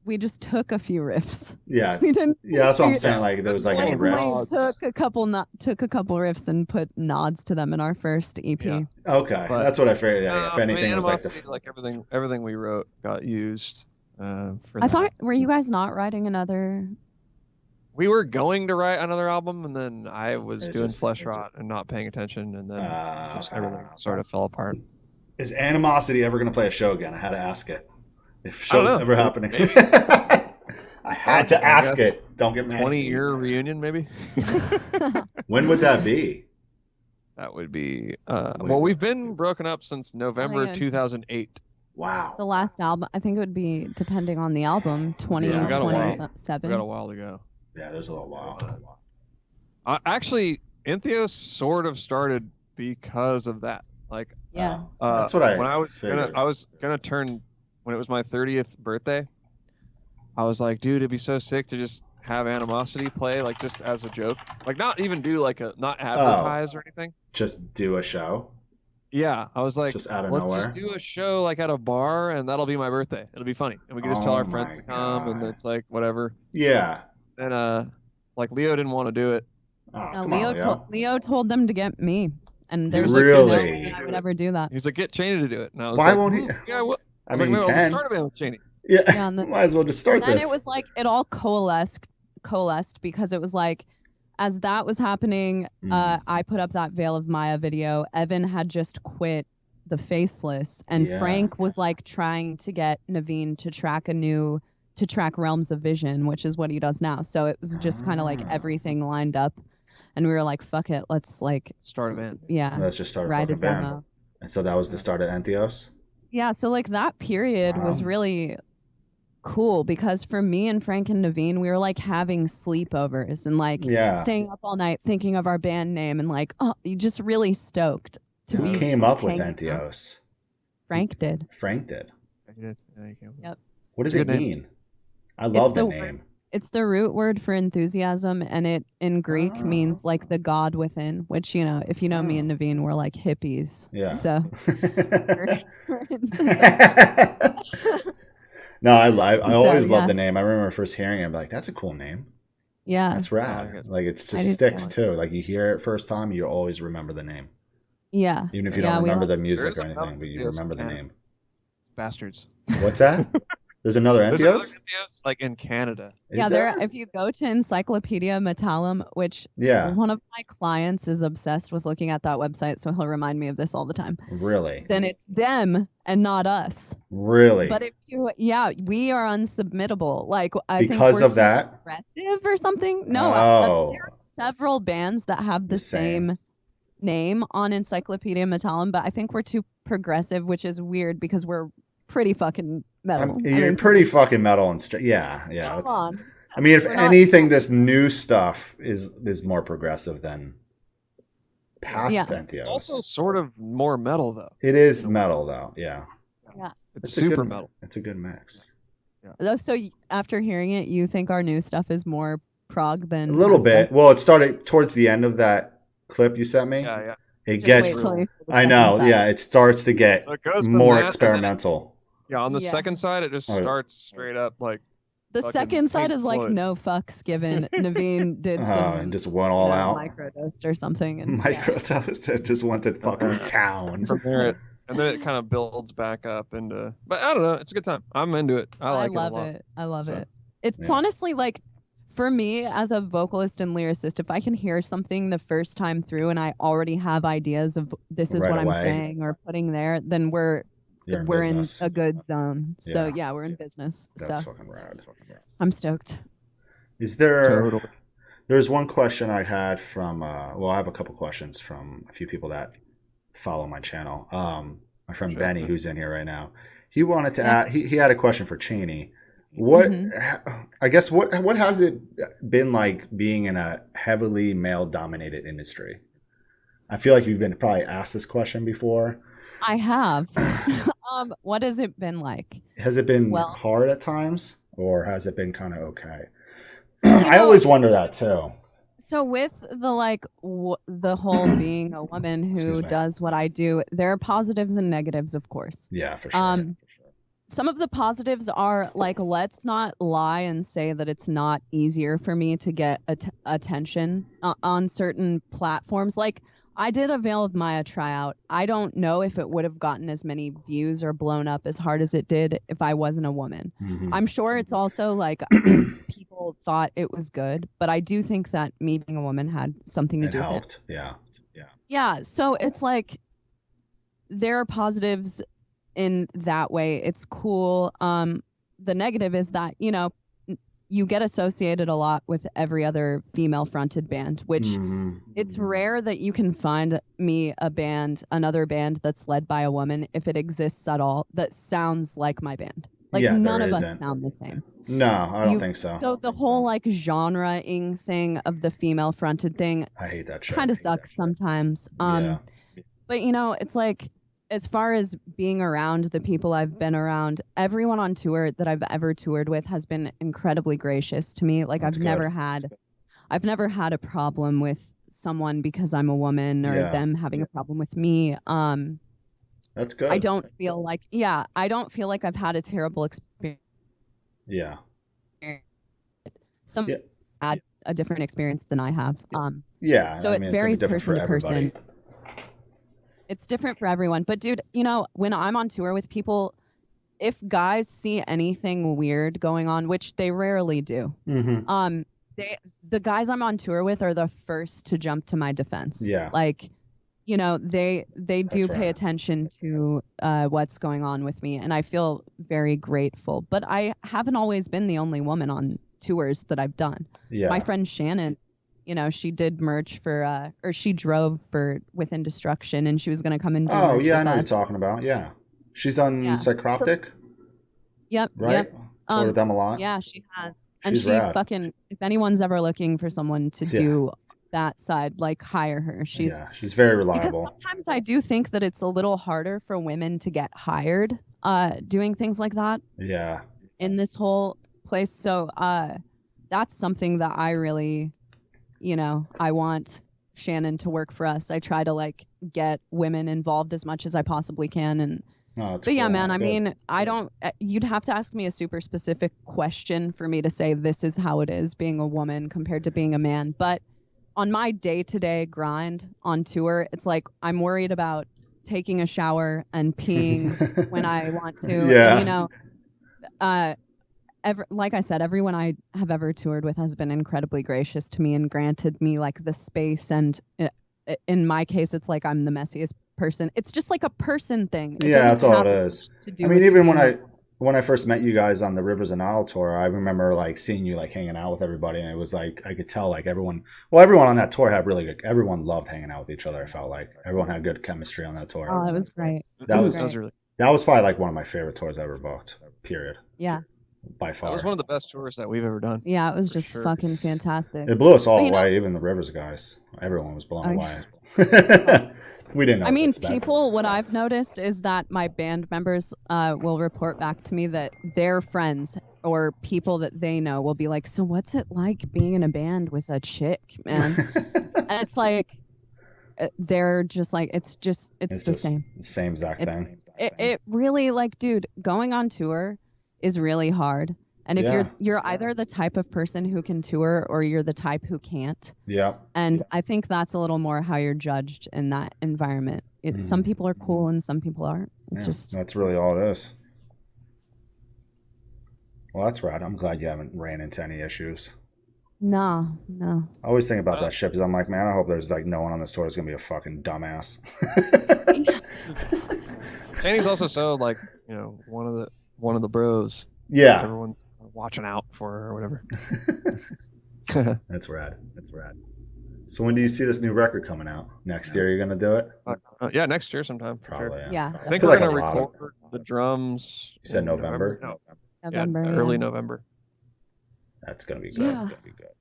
Speaker 3: we just took a few riffs.
Speaker 2: Yeah.
Speaker 3: We didn't.
Speaker 2: Yeah, that's what I'm saying. Like there was like any riffs.
Speaker 3: Took a couple riffs and put nods to them in our first EP.
Speaker 2: Yeah. Okay, that's what I figured. Yeah, if anything, it was
Speaker 1: like everything we wrote got used.
Speaker 3: I thought, were you guys not writing another?
Speaker 1: We were going to write another album, and then I was doing Flesh Rot and not paying attention, and then everything sort of fell apart.
Speaker 2: Is Animosity ever going to play a show again? I had to ask it. If shows ever happening. I had to ask it. Don't get mad.
Speaker 1: 20-year reunion, maybe?
Speaker 2: When would that be?
Speaker 1: That would be... well, we've been broken up since November 2008.
Speaker 2: Wow.
Speaker 3: The last album, I think it would be, depending on the album, 2027.
Speaker 1: We got a while to go.
Speaker 2: Yeah, there's a little while.
Speaker 1: Actually, Entheos sort of started because of that. Like,
Speaker 2: that's what
Speaker 1: when I was gonna turn, when it was my 30th birthday, I was like, dude, it'd be so sick to just have Animosity play, like, just as a joke. Like, not even do, like, not advertise or anything.
Speaker 2: Just do a show?
Speaker 1: Yeah, I was like,
Speaker 2: just out of
Speaker 1: let's
Speaker 2: nowhere.
Speaker 1: just do a show, like, at a bar, and that'll be my birthday. It'll be funny. And we can just tell our friends to come, and it's like, whatever.
Speaker 2: Yeah.
Speaker 1: And, like, Leo didn't want to do it.
Speaker 3: Leo told them to get me. And there's
Speaker 2: really?
Speaker 3: Like, no way I would ever do that.
Speaker 1: He's like, get Chaney to do it. And I was
Speaker 2: Why won't he?
Speaker 1: Yeah, well,
Speaker 2: I mean,
Speaker 1: I'll start a band with Chaney.
Speaker 2: Yeah, might as well just start this.
Speaker 3: And then it was like, it all coalesced because it was like, as that was happening, I put up that Veil of Maya video. Evan had just quit the Faceless, and Frank was like trying to get Navene to track Realms of Vision, which is what he does now. So it was just kind of like everything lined up, and we were like, fuck it, let's like
Speaker 1: start a band.
Speaker 3: Yeah,
Speaker 2: let's just start a fucking band. And so that was the start of Entheos. Yeah,
Speaker 3: so like that period was really cool, because for me and Frank and Navene, we were like having sleepovers and like staying up all night thinking of our band name, and like, you just really stoked to be.
Speaker 2: Who came up with Entheos?
Speaker 3: Frank did.
Speaker 1: Yep.
Speaker 2: What does it mean? I love the name.
Speaker 3: It's the root word for enthusiasm, and it in Greek means like the God within, which, you know, if you know me and Navene, we're like hippies.
Speaker 2: Yeah.
Speaker 3: So
Speaker 2: No, I always love the name. I remember first hearing it, I'm like, that's a cool name.
Speaker 3: Yeah.
Speaker 2: That's rad. Like, it just sticks too. Like, you hear it first time, you always remember the name.
Speaker 3: Yeah.
Speaker 2: Even if you don't remember the music or anything, but you remember the name.
Speaker 1: Bastards.
Speaker 2: What's that? There's another Entheos?
Speaker 1: Like in Canada.
Speaker 3: There. If you go to Encyclopedia Metallum, which one of my clients is obsessed with looking at that website, so he'll remind me of this all the time.
Speaker 2: Really?
Speaker 3: Then it's them and not us.
Speaker 2: Really?
Speaker 3: But if you, we are unsubmittable. Like, I think
Speaker 2: because of that,
Speaker 3: aggressive or something. No, there are several bands that have the same name on Encyclopedia Metallum, but I think we're too progressive, which is weird because we're pretty fucking metal.
Speaker 2: You're pretty fucking metal and straight. Yeah.
Speaker 3: Come on.
Speaker 2: I mean, if anything, this new stuff is more progressive than past Entheos.
Speaker 1: It's also sort of more metal, though.
Speaker 2: It is metal, though. Yeah.
Speaker 1: It's super metal.
Speaker 2: It's a good mix.
Speaker 3: Yeah. So after hearing it, you think our new stuff is more prog than
Speaker 2: a little bit? Well, it started towards the end of that clip you sent me.
Speaker 1: Yeah.
Speaker 2: It gets. I know. Yeah, it starts to get more experimental.
Speaker 1: Yeah, on the second side, it just starts straight up like.
Speaker 3: The second side is like no fucks given. Navene did some
Speaker 2: and just went all out.
Speaker 3: Microdosed or something. And,
Speaker 2: Microdosed. It just went to fucking town.
Speaker 1: From there, and then it kind of builds back up into. But I don't know. It's a good time. I'm into it. I like it a lot.
Speaker 3: I love it. It's honestly like, for me as a vocalist and lyricist, if I can hear something the first time through and I already have ideas of this is what I'm saying or putting there, then we're in a good zone. So we're in business.
Speaker 2: That's fucking rad.
Speaker 3: I'm stoked.
Speaker 2: Is there? There's one question I had from. I have a couple questions from a few people that follow my channel. My friend Benny, who's in here right now, he wanted to add. He had a question for Chaney. What I guess what has it been like being in a heavily male-dominated industry? I feel like you've been probably asked this question before.
Speaker 3: I have. What has it been like?
Speaker 2: Has it been hard at times, or has it been kind of okay? I always wonder that too.
Speaker 3: So with the the whole being a woman who does what I do, there are positives and negatives, of course.
Speaker 2: Yeah, for sure.
Speaker 3: Some of the positives are like, let's not lie and say that it's not easier for me to get attention on certain platforms. Like, I did a Veil of Maya tryout. I don't know if it would have gotten as many views or blown up as hard as it did if I wasn't a woman. I'm sure it's also like people thought it was good, but I do think that me being a woman had something to do with it. Yeah. So it's like there are positives in that way. It's cool. The negative is that, you get associated a lot with every other female fronted band, which it's rare that you can find me another band that's led by a woman, if it exists at all, that sounds like my band. Like none of us sound the same.
Speaker 2: No, I don't think so.
Speaker 3: So the whole like genre-ing thing of the female fronted thing,
Speaker 2: I hate that shit.
Speaker 3: Kind of sucks sometimes. But it's like, as far as being around the people I've been around, everyone on tour that I've ever toured with has been incredibly gracious to me. Like I've never had a problem with someone because I'm a woman or them having a problem with me.
Speaker 2: That's good.
Speaker 3: I don't feel like I've had a terrible experience.
Speaker 2: Yeah.
Speaker 3: Some had a different experience than I have. So it
Speaker 2: it's
Speaker 3: varies person to
Speaker 2: person.
Speaker 3: It's different for everyone. But dude, when I'm on tour with people, if guys see anything weird going on, which they rarely do, the guys I'm on tour with are the first to jump to my defense.
Speaker 2: Yeah.
Speaker 3: Like, they do pay attention to what's going on with me, and I feel very grateful. But I haven't always been the only woman on tours that I've done.
Speaker 2: Yeah.
Speaker 3: My friend Shannon, she did merch for, or she drove for Within Destruction, and she was going to come and do merch with
Speaker 2: I know
Speaker 3: us.
Speaker 2: you're talking about. Yeah. She's done Psychroptic.
Speaker 3: Yep.
Speaker 2: Right?
Speaker 3: Yep.
Speaker 2: Toured with them a lot.
Speaker 3: Yeah, she has. And
Speaker 2: She's
Speaker 3: she
Speaker 2: rad.
Speaker 3: if anyone's ever looking for someone to do that side, like, hire her. She's
Speaker 2: very reliable.
Speaker 3: Because sometimes I do think that it's a little harder for women to get hired doing things like that.
Speaker 2: Yeah.
Speaker 3: In this whole place. So that's something that I really... I want Shannon to work for us. I try to get women involved as much as I possibly can. And yeah, man, I mean, you'd have to ask me a super specific question for me to say this is how it is being a woman compared to being a man. But on my day-to-day grind on tour, it's like I'm worried about taking a shower and peeing when I want to.
Speaker 2: Yeah.
Speaker 3: And, like I said, everyone I have ever toured with has been incredibly gracious to me and granted me the space. And in my case, it's like I'm the messiest person. It's just like a person thing.
Speaker 2: That's all it is. I mean, even when I first met you guys on the Rivers and Nile tour, I remember seeing you hanging out with everybody, and it was I could tell everyone on that tour had everyone loved hanging out with each other. I felt like everyone had good chemistry on that tour.
Speaker 3: Oh, it was great.
Speaker 2: That was really. That was probably like one of my favorite tours I ever booked. Period.
Speaker 3: Yeah.
Speaker 2: By far.
Speaker 1: It was one of the best tours that we've ever done.
Speaker 3: Yeah, it was just fucking fantastic.
Speaker 2: It blew us all away, even the Rivers guys. Everyone was blown away. We didn't know.
Speaker 3: I mean, people, what I've noticed is that my band members will report back to me that their friends or people that they know will be like, so what's it like being in a band with a chick, man? And it's like, they're just like, it's the same.
Speaker 2: Same exact thing.
Speaker 3: It really, like, dude, going on tour is really hard. And if you're either the type of person who can tour or you're the type who can't.
Speaker 2: Yeah.
Speaker 3: And I think that's a little more how you're judged in that environment. Some people are cool and some people aren't. It's just
Speaker 2: that's really all it is. Well, that's rad. I'm glad you haven't ran into any issues.
Speaker 3: No.
Speaker 2: I always think about that shit because I'm like, man, I hope there's like no one on this tour is gonna be a fucking dumbass.
Speaker 1: Chaney's also so like, one of the bros.
Speaker 2: Yeah.
Speaker 1: Everyone's watching out for her or whatever.
Speaker 2: That's rad. So when do you see this new record coming out? Next year you're gonna do it?
Speaker 1: Yeah, next year sometime.
Speaker 2: Probably.
Speaker 1: Sure.
Speaker 3: Yeah.
Speaker 1: I think we're gonna record the drums.
Speaker 2: You said November?
Speaker 3: November.
Speaker 1: Yeah, early November.
Speaker 2: That's gonna be good.
Speaker 3: Yeah.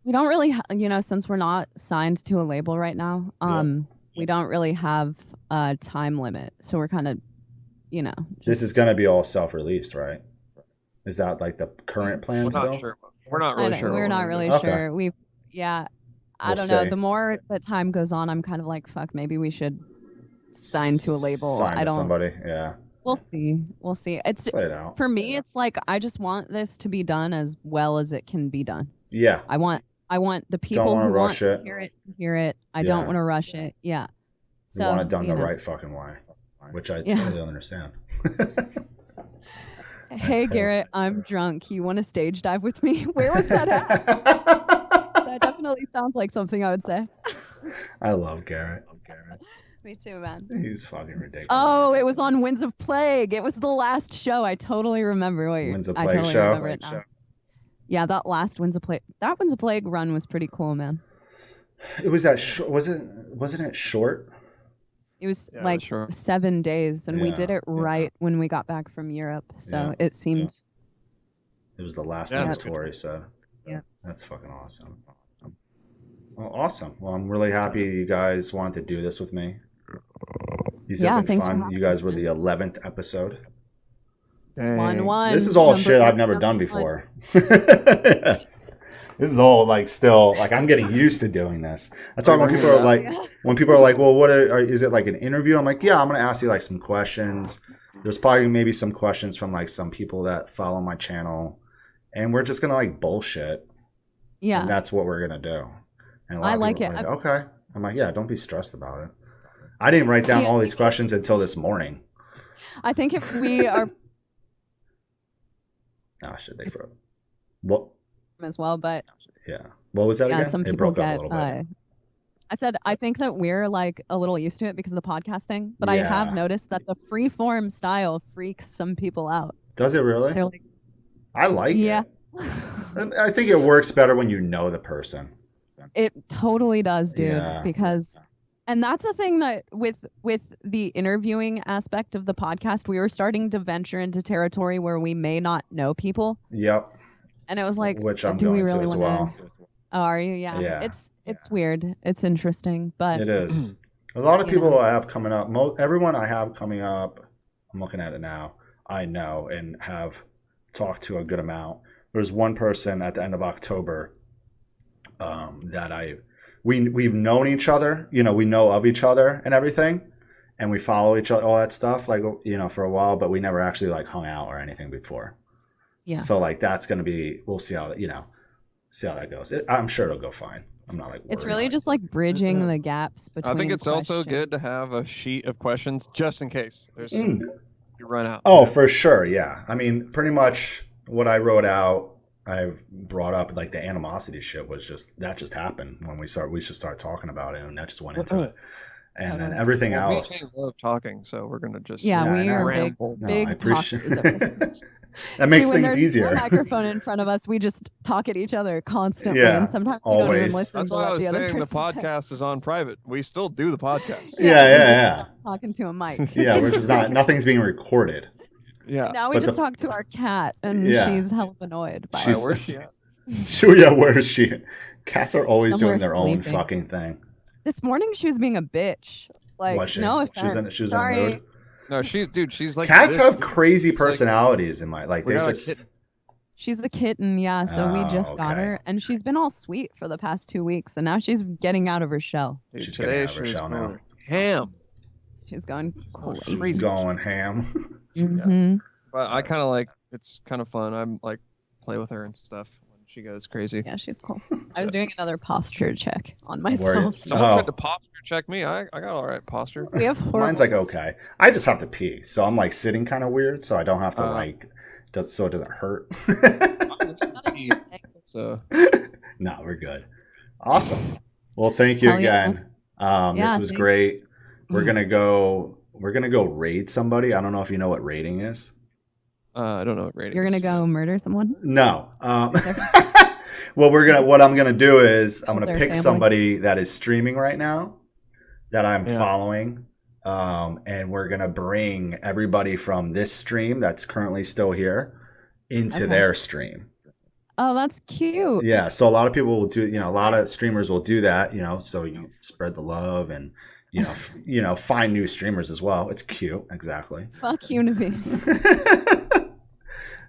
Speaker 3: We don't really, since we're not signed to a label right now, we don't really have a time limit. So we're kind of,
Speaker 2: This is gonna be all self-released, right? Is that like the current plan still?
Speaker 1: Sure. We're not really sure.
Speaker 3: We're not really sure. I don't know. The more that time goes on, I'm kind of like, fuck, maybe we should sign to a label.
Speaker 2: Somebody, yeah.
Speaker 3: We'll see. It's
Speaker 2: play it out.
Speaker 3: For me, it's like I just want this to be done as well as it can be done.
Speaker 2: Yeah.
Speaker 3: I want the people who want to hear it. I don't want to rush it. Yeah. So
Speaker 2: you want it done the right fucking way, which I totally understand.
Speaker 3: Hey Garrett, I'm drunk. You want to stage dive with me? Where was that at? That definitely sounds like something I would say.
Speaker 2: I love Garrett.
Speaker 3: Me too, man.
Speaker 2: He's fucking ridiculous.
Speaker 3: Oh, it was on Winds of Plague. It was the last show. I totally remember.
Speaker 2: Winds of Plague show?
Speaker 3: Remember it now. Yeah, that last Winds of Plague. That Winds of Plague run was pretty cool, man.
Speaker 2: It was that wasn't it short?
Speaker 3: It was 7 days, and we did it right when we got back from Europe. So it seemed.
Speaker 2: It was the last of the tour, so that's fucking awesome. Well, awesome. Well, I'm really happy you guys wanted to do this with me. These have been fun. You guys were the 11th episode.
Speaker 3: 1-1.
Speaker 2: This is all shit I've never done before. This is all like still like I'm getting used to doing this. That's why when people are like, well, what is it like an interview? I'm like, yeah, I'm gonna ask you like some questions. There's probably maybe some questions from like some people that follow my channel, and we're just gonna like bullshit.
Speaker 3: Yeah,
Speaker 2: and that's what we're gonna do. And
Speaker 3: I like it.
Speaker 2: Like, okay, I'm like, yeah, don't be stressed about it. I didn't write down all these questions until this morning.
Speaker 3: I think if we are.
Speaker 2: Oh shit! They broke. What?
Speaker 3: As well, but
Speaker 2: what was that again?
Speaker 3: Some people get I said I think that we're like a little used to it because of the podcasting, but I have noticed that the free form style freaks some people out.
Speaker 2: Does it really?
Speaker 3: They're like,
Speaker 2: I like it. I think it works better when you know the person.
Speaker 3: It totally does, dude, because and that's the thing that with the interviewing aspect of the podcast, we were starting to venture into territory where we may not know people.
Speaker 2: Yep.
Speaker 3: And it was like,
Speaker 2: which I'm going to as well.
Speaker 3: Oh, are you? Yeah. It's weird. It's interesting, but
Speaker 2: it is. A lot of people I have coming up. Everyone I have coming up, I'm looking at it now. I know and have talked to a good amount. There's one person at the end of October that we've known each other. We know of each other and everything, and we follow each other, all that stuff. Like for a while, but we never actually like hung out or anything before. Yeah. So like that's gonna be. We'll see how that goes. I'm sure it'll go fine. I'm not like.
Speaker 3: It's really just like bridging the gaps between.
Speaker 1: I think it's also good to have a sheet of questions just in case you run out.
Speaker 2: Oh, for sure. Yeah. I mean, pretty much what I wrote out, I brought up like the animosity shit was just happened when we just start talking about it, and that just went into it. And then everything else.
Speaker 1: We love talking, so we're gonna just
Speaker 3: we are big talkers.
Speaker 2: That makes things easier.
Speaker 3: When there's a microphone in front of us, we just talk at each other constantly, and sometimes we don't even listen.
Speaker 1: That's why I was saying the podcast is on private. We still do the podcast.
Speaker 2: Yeah.
Speaker 3: Talking to a mic.
Speaker 2: Yeah, we're just not. Nothing's being recorded.
Speaker 1: Yeah.
Speaker 3: Now we just talk to our cat, and she's hella annoyed by it.
Speaker 1: Where's she at?
Speaker 2: Where is she? Cats are always doing their own fucking thing.
Speaker 3: This morning she was being a bitch. Like, no offense.
Speaker 2: She was in a mood.
Speaker 1: No, she's like.
Speaker 2: Cats have crazy personalities in my they just.
Speaker 3: She's a kitten, yeah. So we just got her, and she's been all sweet for the past 2 weeks, and now she's getting out of her shell.
Speaker 2: Dude, she's getting out of her shell now.
Speaker 1: Ham.
Speaker 3: She's going crazy.
Speaker 2: She's going ham.
Speaker 3: Mm-hmm.
Speaker 1: But I kind of like. It's kind of fun. I'm like play with her and stuff when she goes crazy.
Speaker 3: Yeah, she's cool. I was doing another posture check on myself.
Speaker 1: Someone tried to posture check me. I got all right posture.
Speaker 3: We have
Speaker 2: Mine's like okay. I just have to pee, so I'm like sitting kind of weird, so I don't have to so it doesn't hurt.
Speaker 1: So
Speaker 2: no, we're good. Awesome. Well, thank you again. This was great. We're gonna go raid somebody. I don't know if you know what raiding is.
Speaker 1: I don't know what raiding is.
Speaker 3: You're gonna go murder someone?
Speaker 2: No. Well, what I'm gonna do is I'm gonna pick somebody that is streaming right now that I'm following. And we're going to bring everybody from this stream that's currently still here into their stream.
Speaker 3: Oh, that's cute.
Speaker 2: Yeah. So a lot of people will do, a lot of streamers will do that, so you spread the love and, find new streamers as well. It's cute. Exactly.
Speaker 3: Fuck you, Navene.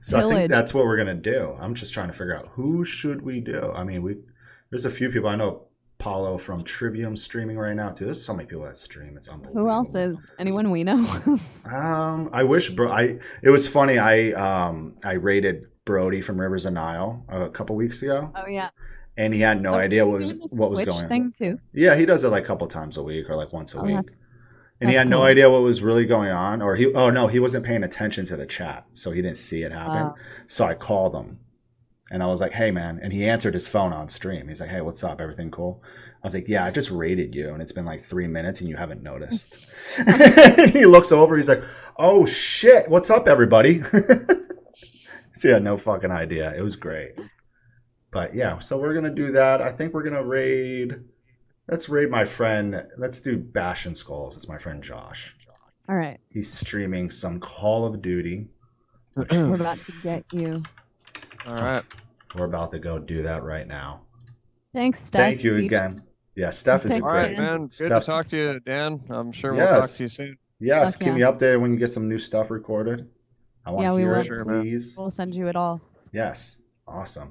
Speaker 2: So I think that's what we're going to do. I'm just trying to figure out who should we do. I mean, there's a few people I know. Paulo from Trivium streaming right now too. There's so many people that stream. It's unbelievable.
Speaker 3: Who else is? Anyone we know?
Speaker 2: I wish, bro. It was funny. I rated Brody from Rivers of Nile a couple weeks ago.
Speaker 3: Oh yeah.
Speaker 2: And he had no idea what was going on.
Speaker 3: Thing too?
Speaker 2: Yeah, he does it like a couple times a week or like once a week. And he had no idea what was really going on, or he wasn't paying attention to the chat, so he didn't see it happen. So I called him. And I was like, hey, man. And he answered his phone on stream. He's like, hey, what's up? Everything cool? I was like, yeah, I just rated you. And it's been like 3 minutes and you haven't noticed. And he looks over. He's like, oh, shit. What's up, everybody? So he had no fucking idea. It was great. But yeah, so we're going to do that. I think we're going to raid. Let's raid my friend. Let's do Bash and Skulls. It's my friend Josh.
Speaker 3: All right.
Speaker 2: He's streaming some Call of Duty.
Speaker 3: We're about to get you.
Speaker 1: All right.
Speaker 2: We're about to go do that right now.
Speaker 3: Thanks, Steph.
Speaker 2: Thank you again. Yeah, Steph is great.
Speaker 1: All right, man. Good to talk to you, Dan. I'm sure we'll talk to you soon.
Speaker 2: Yes, keep me updated when you get some new stuff recorded. I want to hear it, please.
Speaker 3: We'll send you it all.
Speaker 2: Yes. Awesome.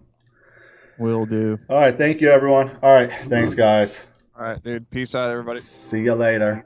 Speaker 1: Will do.
Speaker 2: All right. Thank you, everyone. All right. Thanks, guys.
Speaker 1: All right, dude. Peace out, everybody.
Speaker 2: See you later.